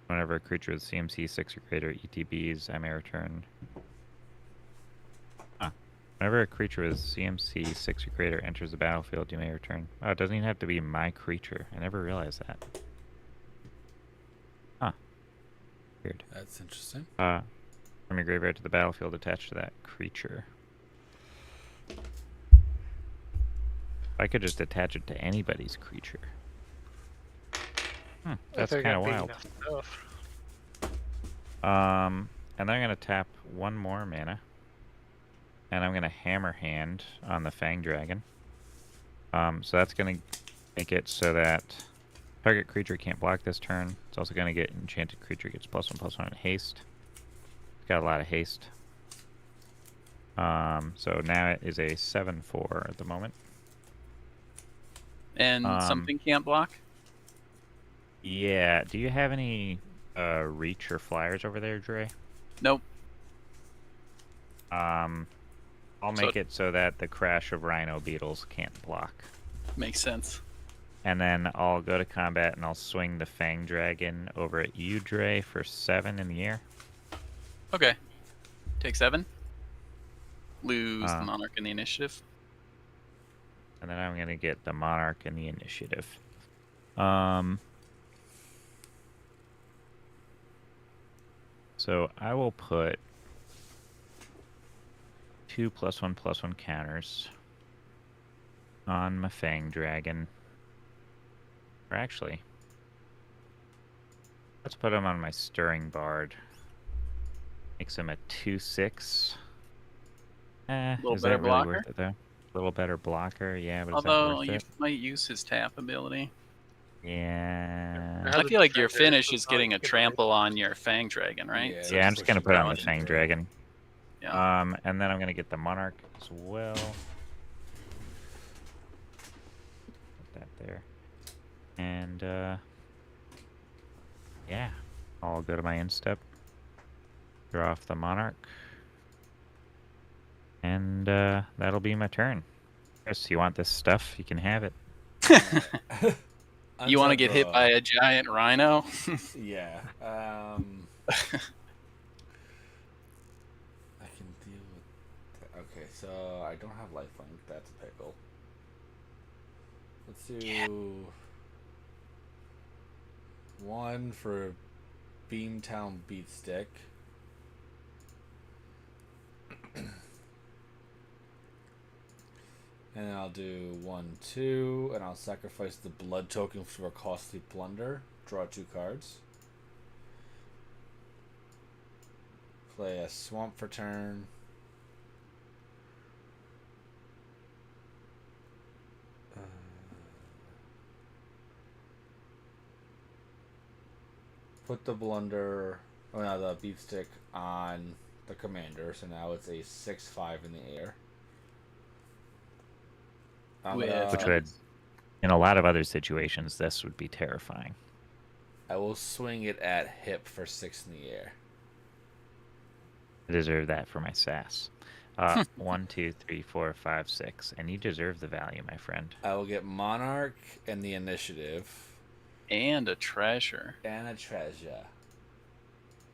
Whenever a creature with CMC 6 or greater ETBs, I may return. Whenever a creature with CMC 6 or greater enters the battlefield, you may return. Oh, it doesn't even have to be my creature. I never realized that. Huh. Weird.
That's interesting.
From your graveyard to the battlefield attached to that creature. I could just attach it to anybody's creature. That's kind of wild. And then I'm gonna tap one more mana, and I'm gonna Hammer Hand on the Fang Dragon. So that's gonna make it so that target creature can't block this turn. It's also gonna get enchanted creature gets +1/+1 in haste. It's got a lot of haste. So now it is a 7/4 at the moment.
And something can't block?
Yeah. Do you have any reach or flyers over there, Dre?
Nope.
I'll make it so that the Crash of Rhino Beetles can't block.
Makes sense.
And then I'll go to combat and I'll swing the Fang Dragon over at you, Dre, for 7 in the air.
Okay. Take 7. Lose the Monarch in the initiative.
And then I'm going to get the Monarch in the initiative. So I will put 2 +1/+1 counters on my Fang Dragon. Or actually, let's put him on my Stirring Bard. Makes him a 2/6. Is that really worth it, though? A little better blocker, yeah, but is that
Although
worth
you
it?
might use his tap ability.
Yeah.
I feel like your finish is getting a trample on your Fang Dragon, right?
Yeah,
So
Yeah, I'm just going to put it on the
pushing
Fang
through.
Dragon.
Yeah.
And then I'm going to get the Monarch as well. Put that there. And, yeah. I'll go to my end step. Draw off the Monarch. And, that'll be my turn. Chris, you want this stuff? You can have it.
You want to get hit by a giant rhino?
Yeah. I can deal with that. Okay, so I don't have lifelink. That's a pickle. Let's do 1 for Beamtown Beatstick. And then I'll do 1, 2, and I'll sacrifice the blood token for a costly plunder. Draw 2 cards. Play a swamp for turn. Put the blunder, the beefstick on the commander, so now it's a 6/5 in the air.
Which would, in a lot of other situations, this would be terrifying.
I will swing it at hip for 6 in the air.
I deserve that for my sass. 1, 2, 3, 4, 5, 6. And you deserve the value, my friend.
I will get Monarch and the initiative.
And a treasure.
And a treasure.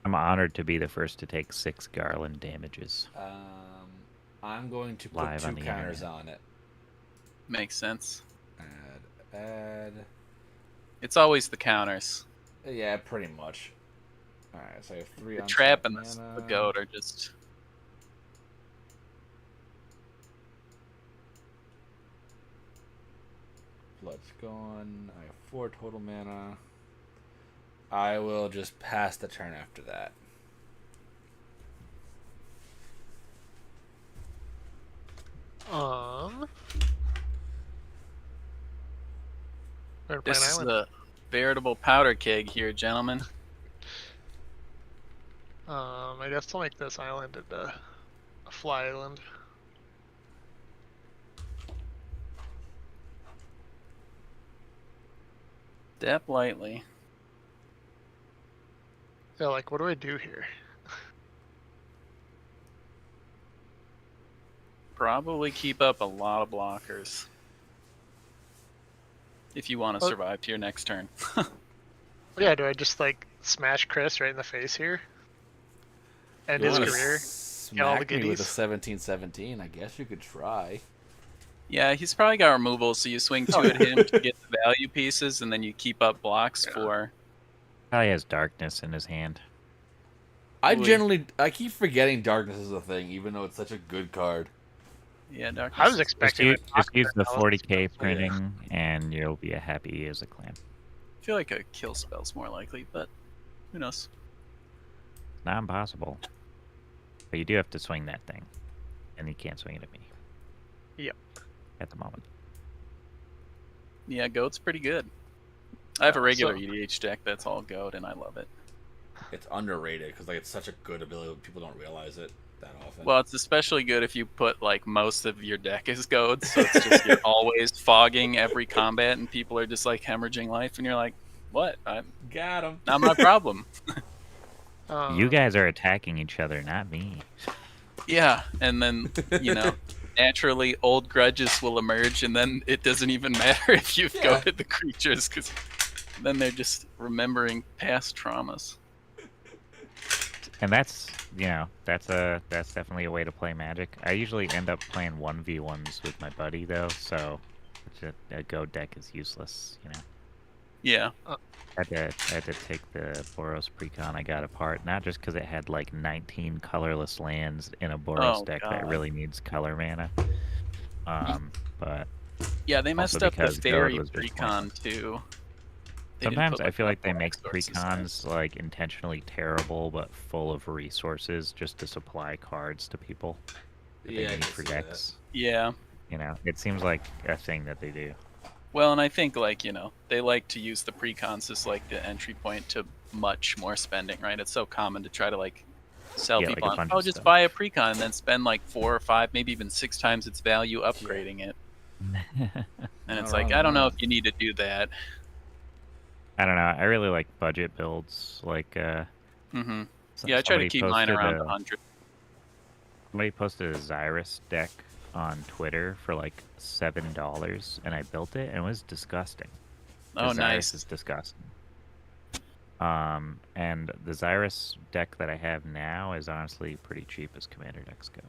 I'm honored to be the first to take 6 Garland damages.
I'm going to put 2 counters on it.
Makes sense.
Add.
It's always the counters.
Yeah, pretty much. Alright, so I have 3
The
on
trap and
mana.
the goat are just...
Blood's gone. I have 4 total mana. I will just pass the turn after that.
This is a veritable powder keg here, gentlemen.
I guess I'll make this island into a fly island.
Step lightly.
Yeah, like, what do I do here?
Probably keep up a lot of blockers. If you want to survive to your next turn.
Yeah, do I just, like, smash Chris right in the face here? End his career? Get all the
Smack me with a
goodies?
17/17. I guess you could try.
Yeah, he's probably got removal, so you swing 2 at him to get the value pieces, and then you keep up blocks for...
Probably has darkness in his hand.
I keep forgetting Darkness is a thing, even though it's such a good card.
Yeah, Darkness.
I was
is-
expecting
Just use the
Darkness.
40k printing, and you'll be a happy as a clam.
I feel like a kill spell's more likely, but who knows?
Not impossible. But you do have to swing that thing. And you can't swing it at me.
Yep.
At the moment.
Yeah, Goat's pretty good. I have a regular
So-
EDH deck that's all Goat, and I love it.
It's underrated because like it's such a good ability. People don't realize it that often.
Well, it's especially good if you put like most of your deck as Goats, so it's just you're always fogging every combat, and people are just like hemorrhaging life, and you're like, "What?
got him.
Not my problem."
You guys are attacking each other, not me.
Yeah, and then naturally old grudges will emerge, and then it doesn't even matter if you've goaded the creatures, because then they're just remembering past traumas.
And that's that's definitely a way to play Magic. I usually end up playing 1v1s with my buddy though, so a Go deck is useless,
Yeah.
I had to take the Boros Precon I got apart, not just because it had like 19 colorless lands in a Boros deck that
God.
really needs color mana. But
Yeah, they messed
Also
up the
because Goad
fairy
was just
precon too. They didn't
sometimes
put,
I feel like they
more
make
resources in it.
precons like intentionally terrible but full of resources just to supply cards to people that
Yeah, I
they need
can
for
see that.
decks.
Yeah.
It seems like a thing that they do.
Well, and I think they like to use the precons as like the entry point to much more spending, right? It's so common to try to like sell
Yeah, like
people
a
on,
bunch
oh,
of
just
stuff.
buy a precon and then spend like 4 or 5, maybe even 6 times its value upgrading it. And it's
Not
like,
wrong
I don't
on
know
that.
if you need to do that.
I don't know. I really like budget builds. Like,
Mm-hmm. Yeah, I try to keep mine around 100.
Somebody posted a Xyrus deck on Twitter for like $7, and I built it, and it was disgusting.
Oh,
Xyrus
nice.
is disgusting. And the Xyrus deck that I have now is honestly pretty cheap as commander decks go.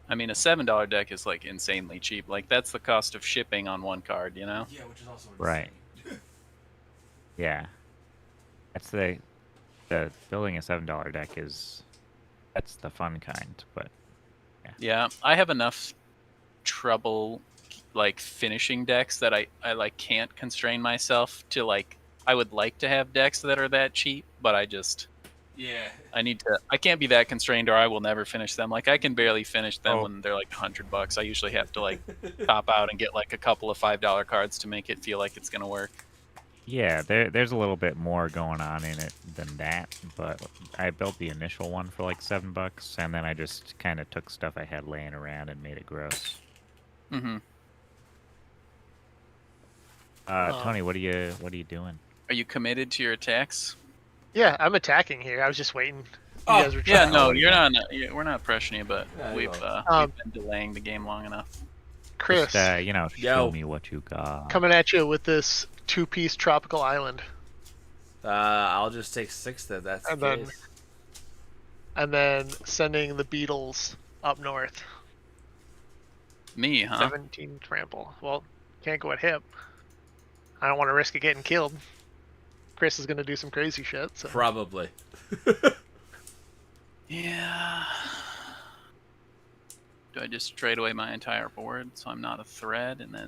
I mean, a $7 deck is like insanely cheap. Like that's the cost of shipping on one card,
Yeah, which is also
Right. Yeah, that's the building a $7 deck that's the fun kind, but
Yeah, I have enough trouble like finishing decks that I like can't constrain myself to like I would like to have decks that are that cheap, but
Yeah.
I can't be that constrained or I will never finish them. Like I can barely finish them
Oh.
when they're like $100. I usually have to like top out and get like a couple of $5 cards to make it feel like it's gonna work.
yeah, there's a little bit more going on in it than that. But I built the initial one for like $7, and then I just kind of took stuff I had laying around and made it gross.
Mm-hmm.
Tony, what are you doing?
Are you committed to your attacks?
Yeah, I'm attacking here. I was just waiting. You
Oh,
guys were
Yeah,
trying.
no,
what do you
you're
got?
not. We're not pressuring you, but
Yeah,
we've been delaying the game long enough.
Chris,
Just, show
Yo.
me what you got.
coming at you with this 2-piece tropical island,
I'll just take 6 then. That's
And
the
then-
case.
and then sending the beetles up north.
Me, huh?
17 trample. Well, can't go at hip. I don't want to risk it getting killed. Chris is gonna do some crazy shit. So.
Probably.
Yeah. Do I just trade away my entire board so I'm not a threat, and then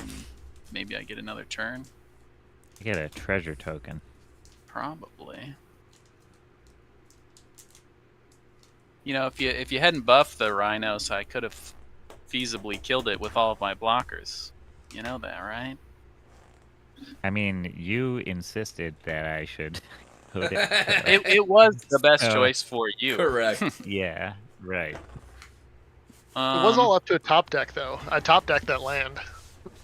maybe I get another turn?
I get a treasure token.
Probably. If you hadn't buffed the rhinos, I could have feasibly killed it with all of my blockers. You know that, right?
I mean, you insisted that I should put it.
It was the best
Oh.
choice for you.
Correct.
Yeah, right.
It was
Um,
all up to a top deck though. I top decked that land.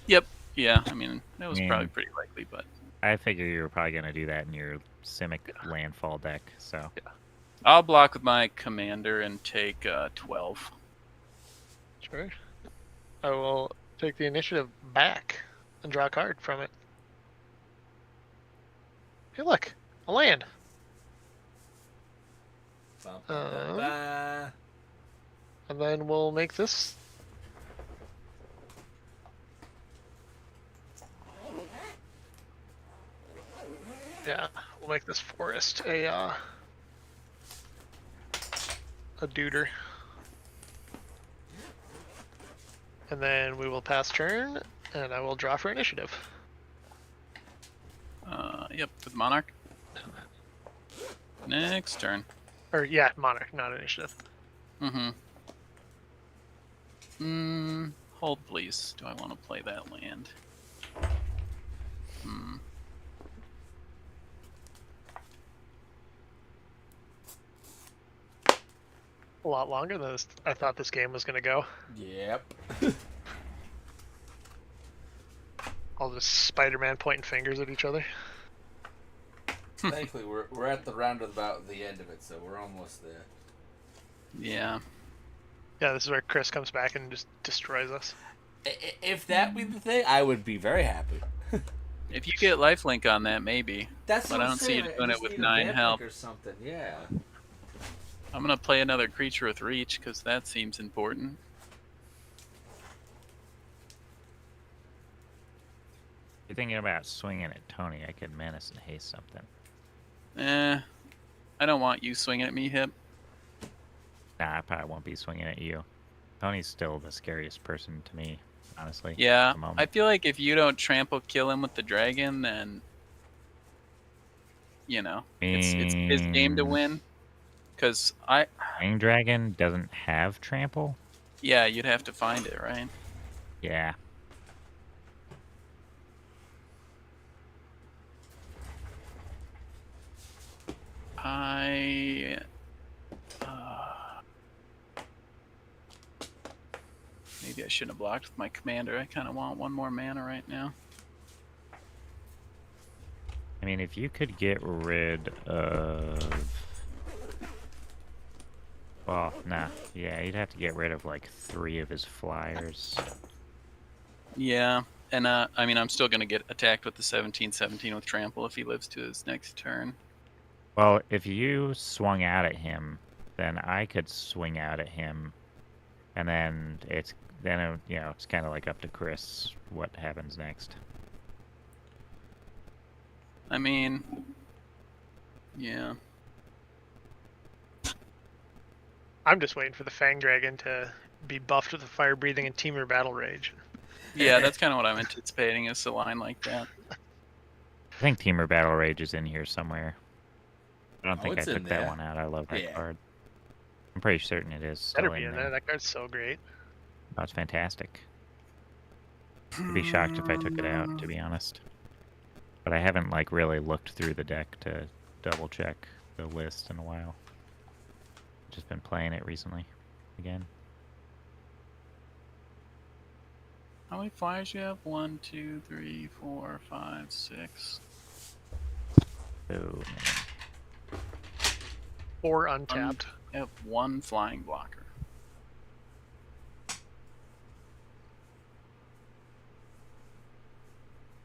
Yep. Yeah. I mean, it was
Yeah.
probably pretty likely, but
I figure you were probably gonna do that in your Simic landfall deck. So
I'll block with my commander and take 12.
Sure. I will take the initiative back and draw a card from it. Hey, look, a land. And then we'll make this. Yeah, we'll make this forest a a duder. And then we will pass turn, and I will draw for initiative.
Yep, with Monarch. Next turn.
Or yeah, Monarch, not initiative.
Hold please. Do I want to play that land?
A lot longer than I thought this game was going to go.
Yep.
All this Spider-Man pointing fingers at each other.
Thankfully, we're at the roundabout the end of it, so we're almost there.
Yeah.
Yeah, this is where Chris comes back and just destroys us.
If that be the thing, I would be very happy.
If you get lifelink on that, maybe.
That's
but
what
I don't see you doing it with 9 health.
or something. Yeah.
I'm gonna play another creature with reach because that seems important.
If you're thinking about swinging at Tony, I could menace and haste something.
I don't want you swinging at me, Hip.
Nah, I probably won't be swinging at you. Tony's still the scariest person to me, honestly.
Yeah,
at the moment.
I feel like if you don't trample kill him with the dragon, then it's his game to win. Because
Fang Dragon doesn't have trample?
Yeah, you'd have to find it, right?
Yeah.
Maybe I shouldn't have blocked with my commander. I kind of want one more mana right now.
I mean, if you could get rid of... Well, nah. Yeah, you'd have to get rid of, like, 3 of his flyers.
Yeah, and I mean, I'm still going to get attacked with the 17/17 with trample if he lives to his next turn.
Well, if you swung out at him, then I could swing out at him, and then it's kind of like up to Chris what happens next.
I mean, yeah.
I'm just waiting for the Fang Dragon to be buffed with the Fire Breathing and Temur Battle Rage.
Yeah, that's kind of what I'm anticipating is a line like that.
I think Temur Battle Rage is in here somewhere. I don't think I
it's in
took that
there.
one out. I love that
Yeah.
card. I'm pretty certain it is
Better
still
be
in
in
there.
there. That card's so great.
That's fantastic. I'd be shocked if I took it out, to be honest. But I haven't really looked through the deck to double check the list in a while. Just been playing it recently, again.
How many flyers you have? 1, 2, 3, 4, 5, 6.
Oh man.
4 untapped.
I have 1 flying blocker.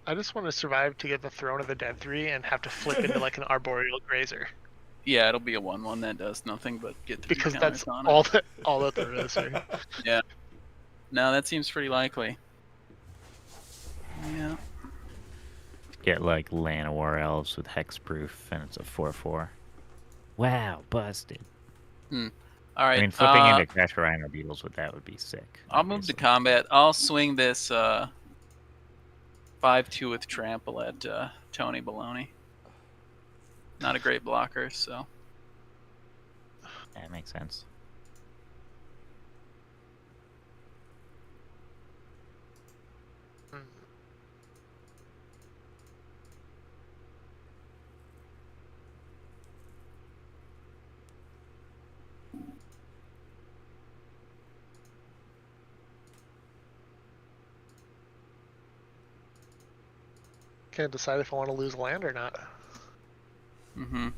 I just want to survive to get the Throne of the Dead 3 and have to flip into like an Arboreal Grazer.
Yeah, it'll be a 1/1 that does nothing but get 3
Because
counters
that's
on
all that there is. Right?
Yeah. No, that seems pretty likely. Yeah.
Get Llanowar Elves with Hexproof, and it's a 4/4. Wow, busted.
All right.
I mean, flipping into Crash Rhino Beetles with that would be sick.
I'll move to
obviously.
combat. I'll swing this 5/2 with trample at Tony Baloney. Not a great blocker, so.
That makes sense.
Can't decide if I want to lose land or not.
Mm-hmm.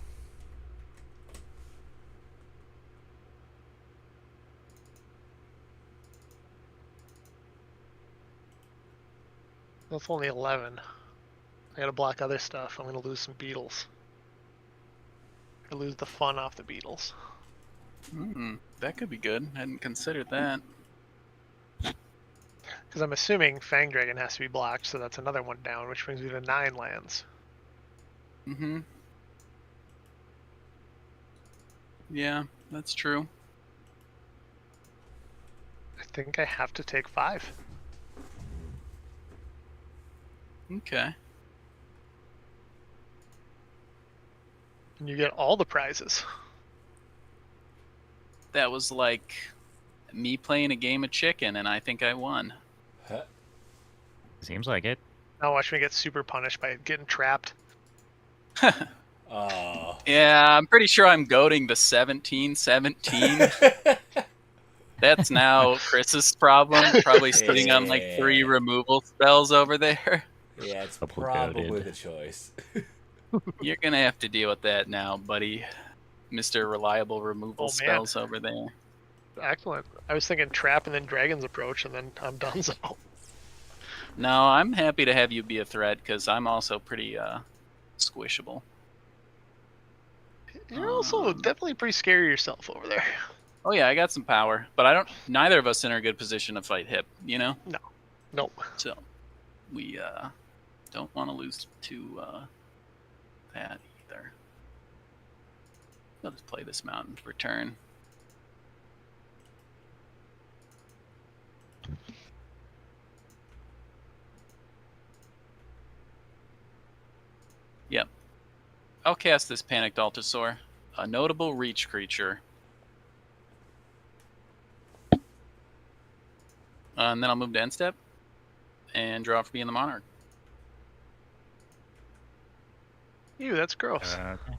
That's only 11. I gotta block other stuff. I'm gonna lose some beetles. I lose the fun off the beetles.
That could be good. I hadn't considered that.
Because I'm assuming Fang Dragon has to be blocked, so that's another one down, which brings me to 9 lands.
Mm-hmm. Yeah, that's true.
think I have to take 5.
Okay.
And you get all the prizes.
That was like me playing a game of chicken, and I think I won.
Huh.
Seems like it.
Now watch me get super punished by getting trapped.
Oh.
Yeah, I'm pretty sure I'm goading the 17-17. That's now Chris's problem. Probably sitting on like 3
Yeah.
removal spells over there.
Yeah, it's
Couple
probably
goated.
the choice.
You're gonna have to deal with that now, buddy. Mr. Reliable removal
Oh, man.
spells over there.
Excellent. I was thinking trap and then dragon's approach, and then I'm done. So
No, I'm happy to have you be a threat because I'm also pretty squishable.
you're also definitely pretty scary yourself over there.
Oh yeah, I got some power, but I don't. Neither of us in a good position to fight Hip. You know.
Nope.
So we don't want to lose to that either. I'll just play this mountain for turn. Yep. I'll cast this Panicked Altasaur, a notable reach creature. And then I'll move to end step and draw for being the Monarch.
Ew, that's gross.
Okay.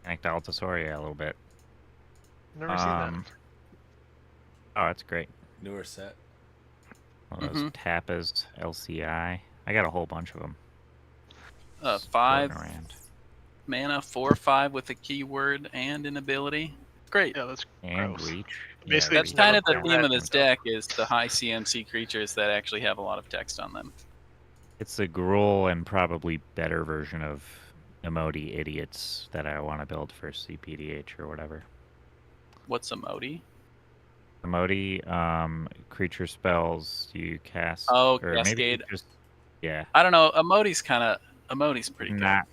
Connect Altasaur, yeah, a little bit.
Never seen that.
Oh, that's great.
Newer set.
One of those Tappas LCI. I got a whole bunch of them.
5
around.
mana, 4/5 with a keyword and an ability. Great.
Yeah, that's
And
gross.
reach.
Basically,
That's
it's
kind
never
of the
played
theme
that
of this deck is the high CMC creatures that actually have a lot of text on them.
It's the Gruul and probably better version of Emoti Idiots that I want to build for CPDH or whatever.
What's a Modi?
Emoti, creature spells you cast.
Oh,
or maybe
Cascade.
just yeah.
I don't know. Emodi's pretty good.
Not.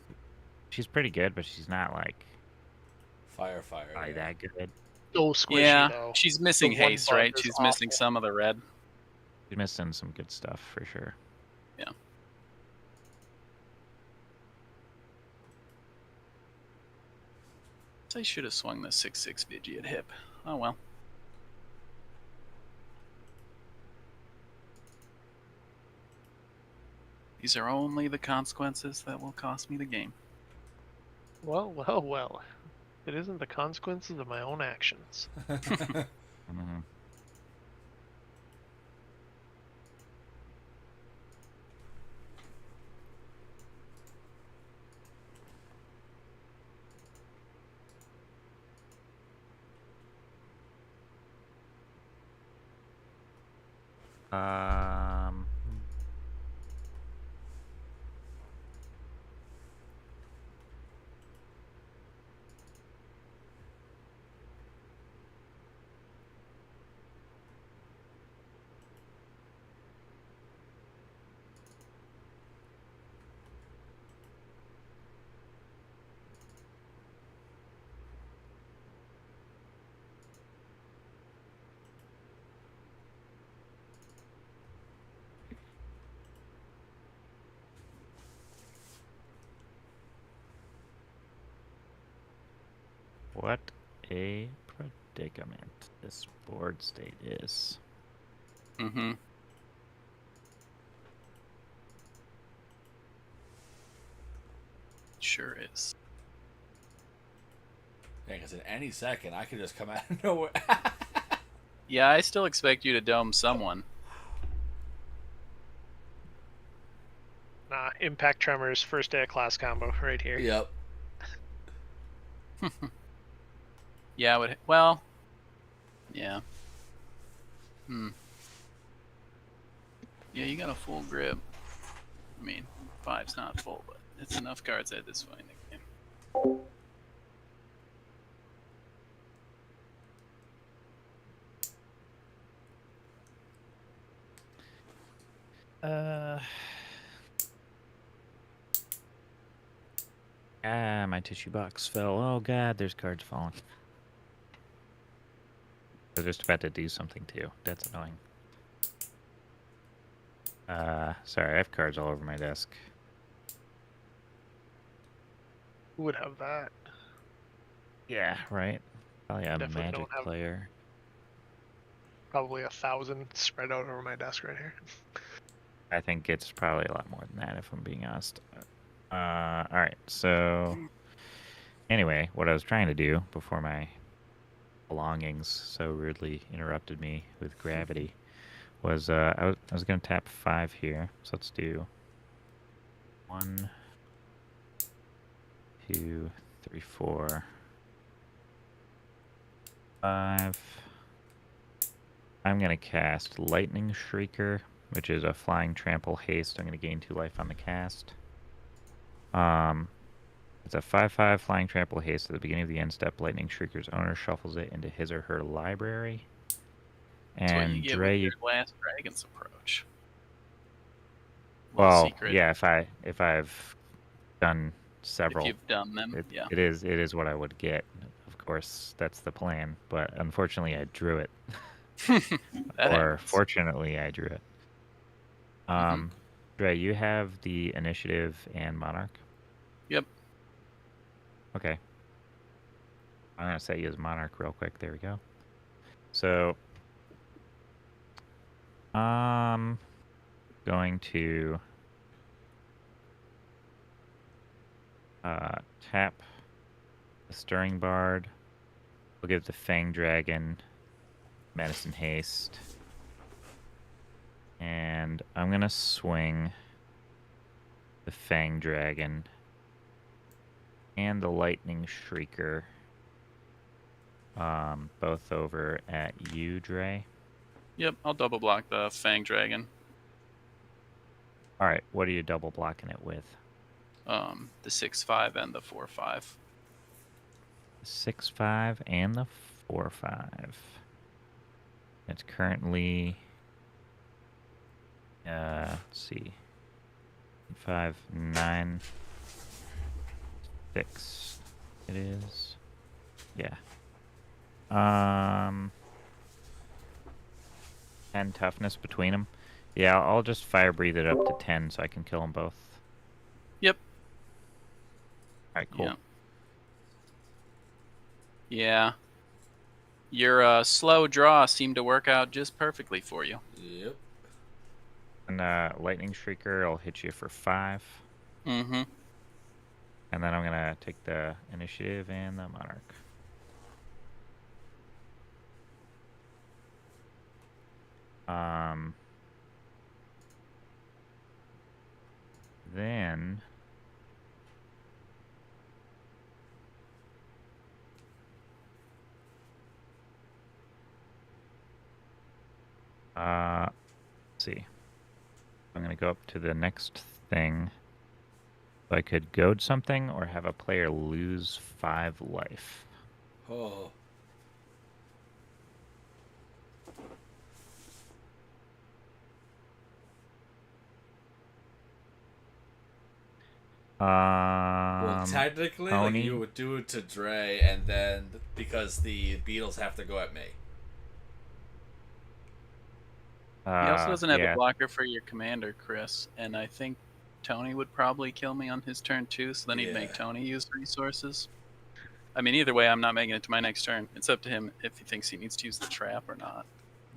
She's pretty good, but she's not like
Fire.
probably
Yeah.
that good.
so squishy
Yeah,
though.
she's missing
The one
haste,
bug
right?
is
She's
awful.
missing some of the red.
She's missing some good stuff for sure.
Yeah. I should have swung the 6/6 Vigi at Hip. Oh well. These are only the consequences that will cost me the game.
Well. It isn't the consequences of my own actions.
Mm-hmm. Um. What a predicament this board state is.
Mm-hmm. Sure is.
Yeah, because in any second I could just come out of nowhere.
Yeah, I still expect you to dome someone.
Nah, Impact Tremors, first day of class combo right here.
Yep.
Yeah, I would. Well, yeah. Yeah, you got a full grip. I mean, 5's not full, but it's enough cards at this point in the game.
My tissue box fell. Oh god, there's cards falling. I was just about to do something too. That's annoying. Sorry, I have cards all over my desk.
Who would have that?
Yeah, right. Probably a
Definitely
Magic
don't have
player.
probably 1,000 spread out over my desk right here.
I think it's probably a lot more than that, if I'm being honest. All right. So, anyway, what I was trying to do before my belongings so rudely interrupted me with gravity was I was gonna tap 5 here. So let's do 1, 2, 3, 4, 5. I'm gonna cast Lightning Shrieker, which is a flying trample haste. I'm gonna gain 2 life on the cast. It's a 5/5 flying trample haste. At the beginning of the end step, Lightning Shrieker's owner shuffles it into his or her library.
That's what you
And
get
Dre,
with your last dragon's approach. Little
well,
secret.
yeah, if I've done
If
several,
you've done them, yeah.
it is what I would get. Of course, that's the plan. But unfortunately, I drew it.
That
Or
happens.
fortunately, I drew it.
Mhm.
Dre, you have the initiative and Monarch.
Yep.
Okay. I'm gonna set you as Monarch real quick. There we go. So, going to tap the Stirring Bard. We'll give the Fang Dragon Medicine Haste. And I'm gonna swing the Fang Dragon and the Lightning Shrieker both over at you, Dre.
Yep, I'll double block the Fang Dragon.
Alright, what are you double blocking it with?
The 6/5 and the 4/5.
6/5 and the 4/5. It's currently let's see. 5, 9, 6. It is. Yeah. 10 toughness between them. Yeah, I'll just fire breathe it up to 10 so I can kill them both.
Yep.
Alright, cool.
Yeah. Yeah. Your slow draw seemed to work out just perfectly for you.
Yep.
And Lightning Shrieker, I'll hit you for 5.
Mm-hmm.
And then I'm gonna take the initiative and the Monarch. Then let's see. I'm gonna go up to the next thing. So I could goad something or have a player lose 5 life.
Oh. Well, technically, like
Tony?
you would do it to Dre, and then because the Beatles have to go at me.
He also doesn't have
yeah.
a blocker for your commander, Chris, and I think Tony would probably kill me on his turn too, so then he'd make Tony use resources. I mean, either way, I'm not making it to my next turn. It's up to him if he thinks he needs to use the trap or not.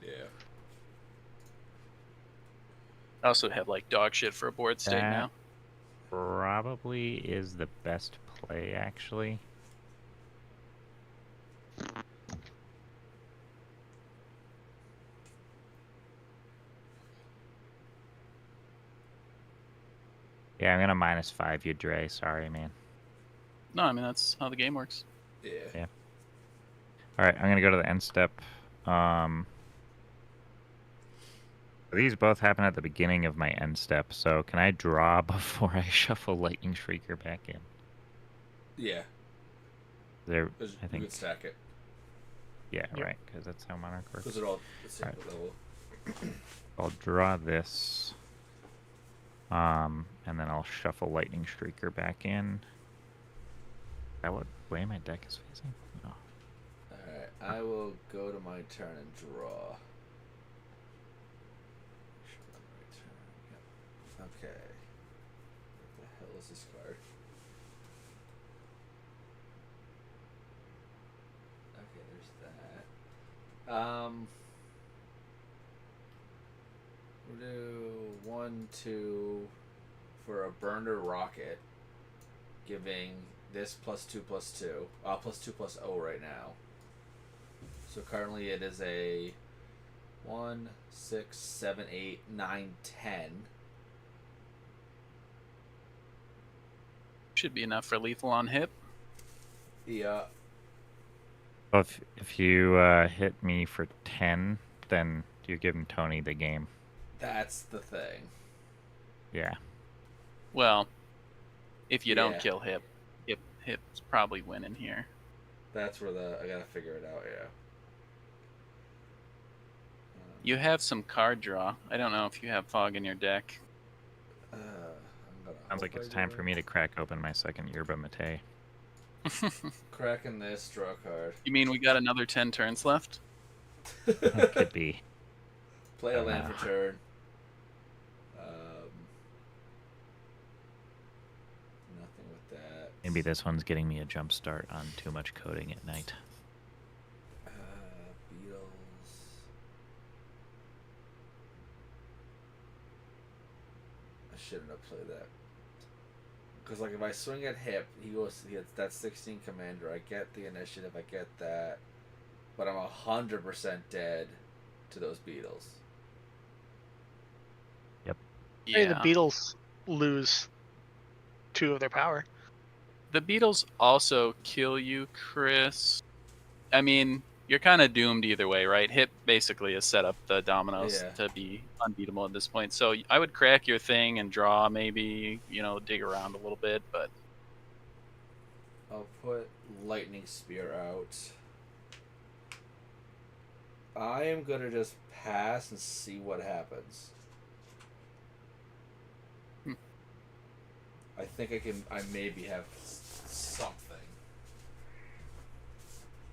Yeah.
I also have, like, dog shit for a board state
That
now.
probably is the best play, actually. Yeah, I'm gonna -5 you, Dre. Sorry, man.
No, I mean, that's how the game works.
Yeah.
Alright, I'm gonna go to the end step. These both happen at the beginning of my end step, so can I draw before I shuffle Lightning Shrieker back in?
Yeah.
There,
Because
I
you
think.
could stack it.
Yeah,
Yep.
right, because that's how Monarch works.
Because they're all the same
Alright.
level.
I'll draw this. And then I'll shuffle Lightning Shrieker back in. Is that what way my deck is facing? Oh.
Alright. I will go to my turn and draw. Okay. What the hell is this card? Okay, there's that. We'll do 1, 2 for a burner rocket, giving this +2/+2, +2/+0 right now. So currently it is a 1, 6, 7, 8, 9, 10.
Should be enough for lethal on hip.
Yeah.
Well, if you hit me for 10, then you're giving Tony the game.
That's the thing.
Yeah.
Well, if you
Yeah.
don't kill hip's probably winning here.
That's where I gotta figure it out. Yeah.
You have some card draw. I don't know if you have fog in your deck.
I'm gonna
Sounds like it's time for me to crack open my second Yerba Mate.
cracking this, draw a card.
You mean we got another 10 turns left?
Could be.
Play a land for turn. Nothing with that.
Maybe this one's getting me a jump start on too much coding at night.
Beatles. I shouldn't have played that. Because, like, if I swing at hip, he gets that 16 commander. I get the initiative, I get that. But I'm 100% dead to those Beatles.
Yeah.
Hey, the Beatles lose 2 of their power.
The Beatles also kill you, Chris. I mean, you're kind of doomed either way, right? Hip basically has set up the dominoes to be unbeatable at this point. So I would crack your thing and draw, maybe, dig around a little bit, but...
I'll put Lightning Spear out. I am going to just pass and see what happens. I think I maybe have something.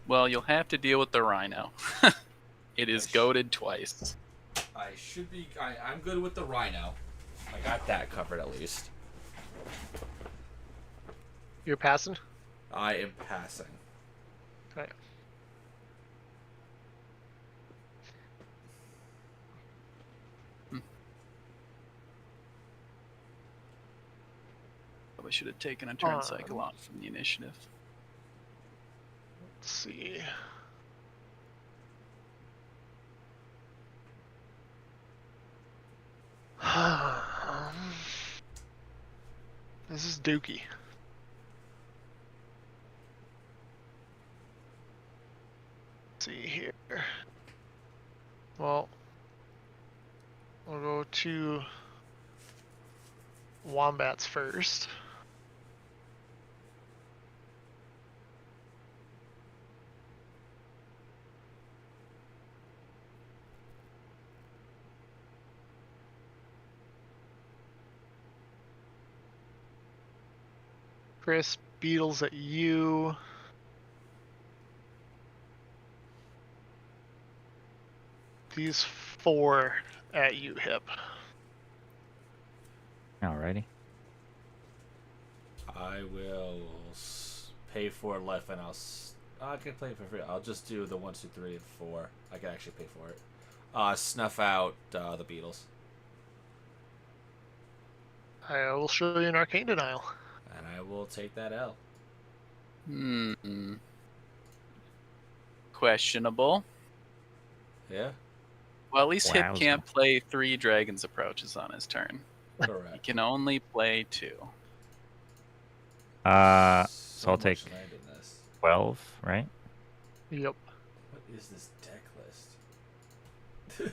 Well, you'll have to deal with the Rhino. It is goated twice.
I should be... I'm good with the Rhino. I got that covered at least.
You're passing?
I am passing.
Okay.
Probably should have taken a turn cycle off from the initiative.
Let's see. This is Dookie. Let's see here. Well, we'll go to Wombats first. Chris, Beatles at you. These 4 at you, Hip.
Alrighty.
I will pay for life and I can play it for free. I'll just do the 1, 2, 3, and 4. I can actually pay for it. Snuff out the Beatles.
I will show you an Arcane Denial.
And I will take that L.
Questionable.
Yeah?
Well, at least Hip
Wowza.
can't play 3 Dragon's Approaches on his turn.
Correct.
He can only play 2.
So I'll
much
take
land in this.
12, right?
Yep.
What is this deck list?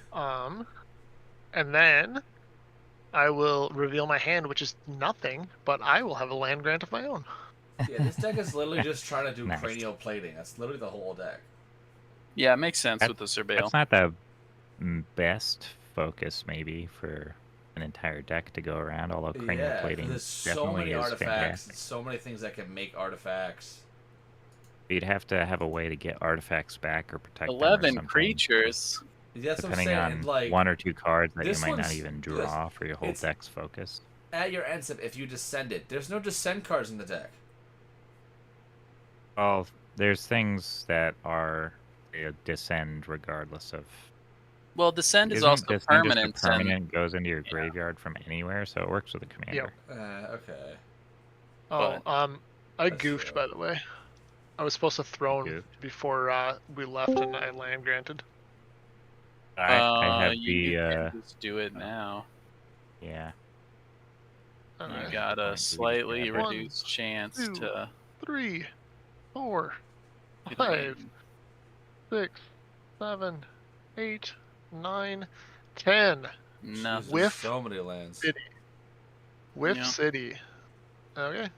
And then I will reveal my hand, which is nothing, but I will have a land grant of my own.
Yeah, this deck is literally just trying to do
Nice.
cranial plating. That's literally the whole deck.
Yeah, it makes sense
That-
with the Surveil.
That's not the best focus, maybe, for an entire deck to go around, although cranial
Yeah,
plating
there's so
definitely
many
is
artifacts,
fantastic.
and so many things that can make artifacts.
You'd have to have a way to get artifacts back or protect them or
11
something.
creatures.
That's what I'm
Depending
saying.
on
And, like,
one or two cards that you
this
might not
one's-
even
look at this.
draw for your whole
It's-
deck's focus.
at your end step, if you descend it, there's no descend cards in the deck.
Well, there's things that are descend regardless of.
Well, descend is
Isn't
also
descend
permanent.
just a permanent goes into your graveyard from anywhere, so it works with a commander.
Okay.
Oh,
But-
I
That's
goofed,
true.
by the way. I was supposed to throw him
Goofed?
before we left and I land granted.
I have
You
the
can just do it now.
yeah.
You
Alright.
got a
Fine,
slightly
you
grab it.
reduced chance
1, 2,
to
3, 4,
hit
5,
win.
6, 7, 8, 9, 10.
Nothing.
Whiff.
So many lands.
City. Whiff
Yeah.
City. Okay.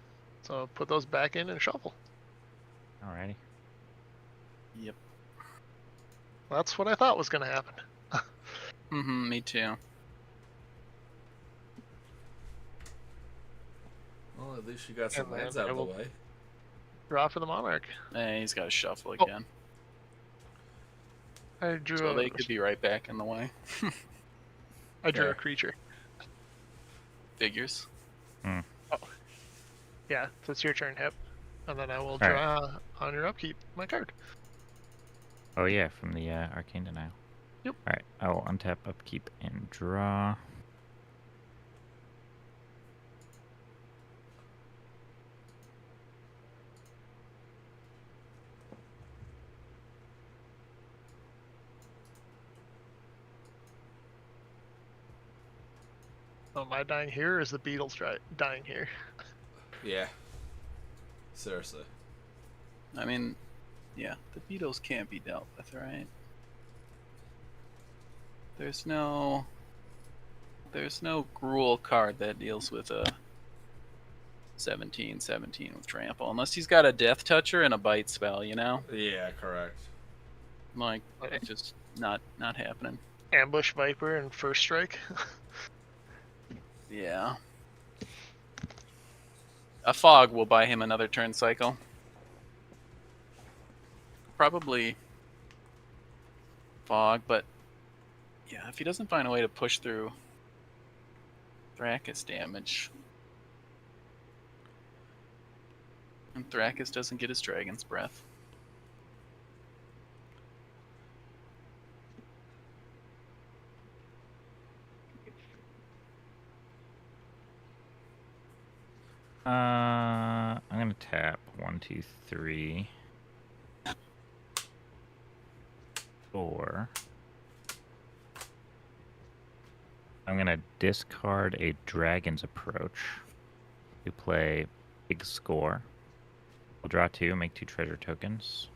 So put those back in and shuffle.
Alrighty.
Yep.
That's what I thought was going to happen.
Me too.
Well, at least you got some
And then
lands out
I
of the
will-
way.
Draw for the Monarch.
He's got to shuffle
Oh.
again.
I drew
So
a,
they could be right back in the way.
I drew
Fair.
a creature.
Figures.
Yeah, so it's your turn, Hip. And then I will
right.
draw on your upkeep my card.
Oh yeah, from the Arcane Denial.
Yep.
Alright, I will untap, upkeep, and draw.
So am I dying here or is the Beatles dying here?
Yeah. Seriously.
I mean, yeah, the Beatles can't be dealt with, right? There's no Gruul card that deals with a 17/17 with trample, unless he's got a death toucher and a bite spell, you know?
Yeah, correct.
Like,
Okay.
it's just not happening.
Ambush Viper and First Strike.
Yeah. A fog will buy him another turn cycle. Probably fog, but yeah, if he doesn't find a way to push through Thrakkus damage. And Thrakkus doesn't get his Dragon's Breath.
I'm gonna tap 1, 2, 3, 4. I'm gonna discard a Dragon's Approach to play Big Score. We'll draw 2, make 2 treasure tokens.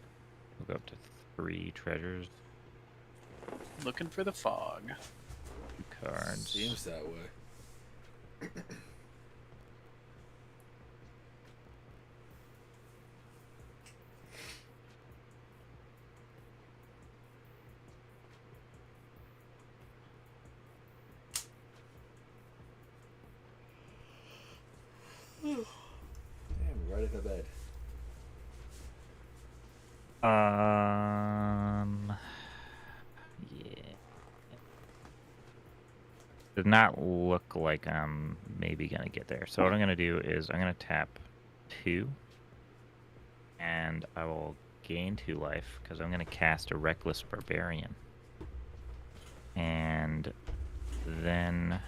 We'll go up to 3 treasures,
Looking for the fog.
2 cards.
Seems that way. Damn, right in the bed.
Yeah. Does not look like I'm maybe gonna get there. So what I'm gonna do is I'm gonna tap 2, and I will gain 2 life because I'm gonna cast a Reckless Barbarian, and then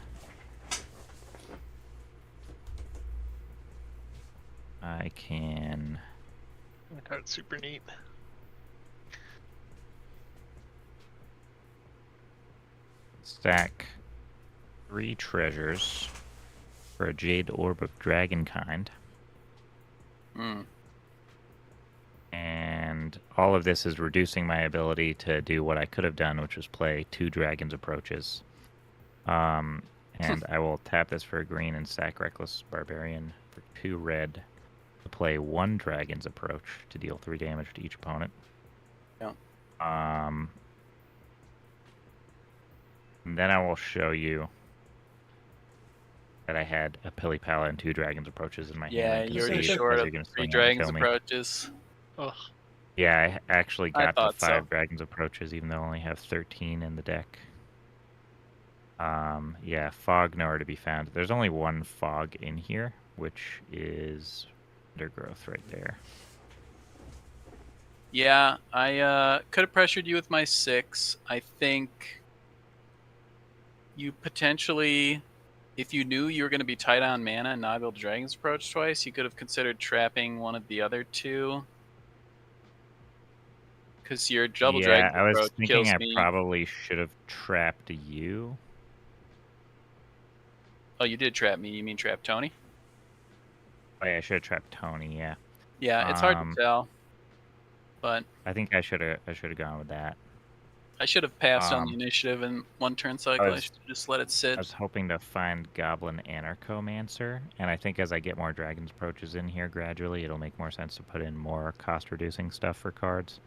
I can
The card's super neat.
stack 3 treasures for a Jade Orb of Dragonkind. And all of this is reducing my ability to do what I could have done, which was play 2 Dragon's Approaches. And I will tap this for a green and stack Reckless Barbarian for 2 red to play 1 Dragon's Approach to deal 3 damage to each opponent.
Yeah.
And then I will show you that I had a Pilly Pala and 2 Dragon's Approaches in my
Yeah,
hand. I can
you're already
see it
short
because
of
you're gonna
3
swing out and
Dragon's
kill me.
Approaches.
Ugh.
Yeah, I actually
I
got to
thought
5
so.
Dragon's Approaches, even though I only have 13 in the deck. Yeah, fog nowhere to be found. There's only one fog in here, which is Undergrowth right there.
Yeah, I could have pressured you with my 6. I think you potentially, if you knew you were going to be tight on mana and not able to Dragon's Approach twice, you could have considered trapping one of the other two. Because your double
Yeah,
Dragon's
I was
Approach
thinking
kills
I
me.
probably should have trapped you.
Oh, you did trap me. You mean trap Tony?
Oh, yeah, I should have trapped Tony, yeah.
Yeah, it's hard to tell. But
I think I should have gone with that.
I should have passed on the
Um,
initiative in one turn cycle. I
was-
should have just let it
I
sit.
was hoping to find Goblin Anarchomancer, and I think as I get more Dragon's Approaches in here gradually, it'll make more sense to put in more cost-reducing stuff for cards.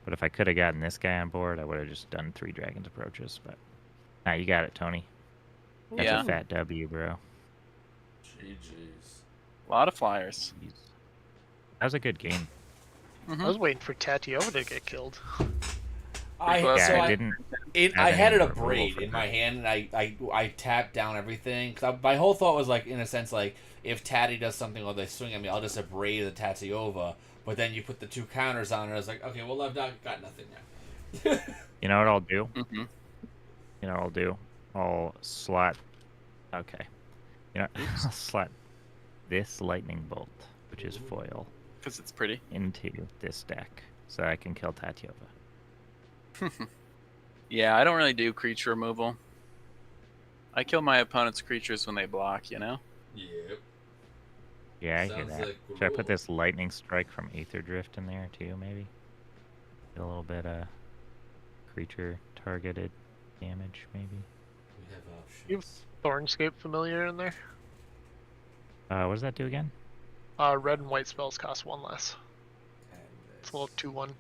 But if I could have gotten this guy on board, I would have just done 3 Dragon's Approaches. But nah, you got it, Tony. That's
Yeah.
a fat W, bro.
GG's.
A lot of flyers.
Jeez. That was a good game.
Mm-hmm.
I was waiting for Tatiova to get killed.
I
didn't.
I had it a
any removal
braid
for
in
that.
my hand, and I tapped down everything. Cause my whole thought was like, in a sense, like if Tatty does something or they swing at me, I'll just abrade the Tatiova. But then you put the 2 counters on it. I was like, okay, well I've got nothing now.
You know what I'll do?
Mm-hmm.
You know what I'll do? I'll slot. Okay. You know, I'll slot this lightning bolt, which is foil,
Because it's pretty.
into this deck, so I can kill Tatiova.
Yeah, I don't really do creature removal. I kill my opponent's creatures when they block, you know?
Yep.
Yeah, I hear
Sounds
that.
like
Should I put
rules.
this lightning strike from Aether Drift in there too? Maybe get a little bit of creature targeted damage, maybe.
We have options.
You have Thornscape Familiar in there.
What does that do again?
Red and white spells cost 1 less.
And
It's a little
this.
2/1.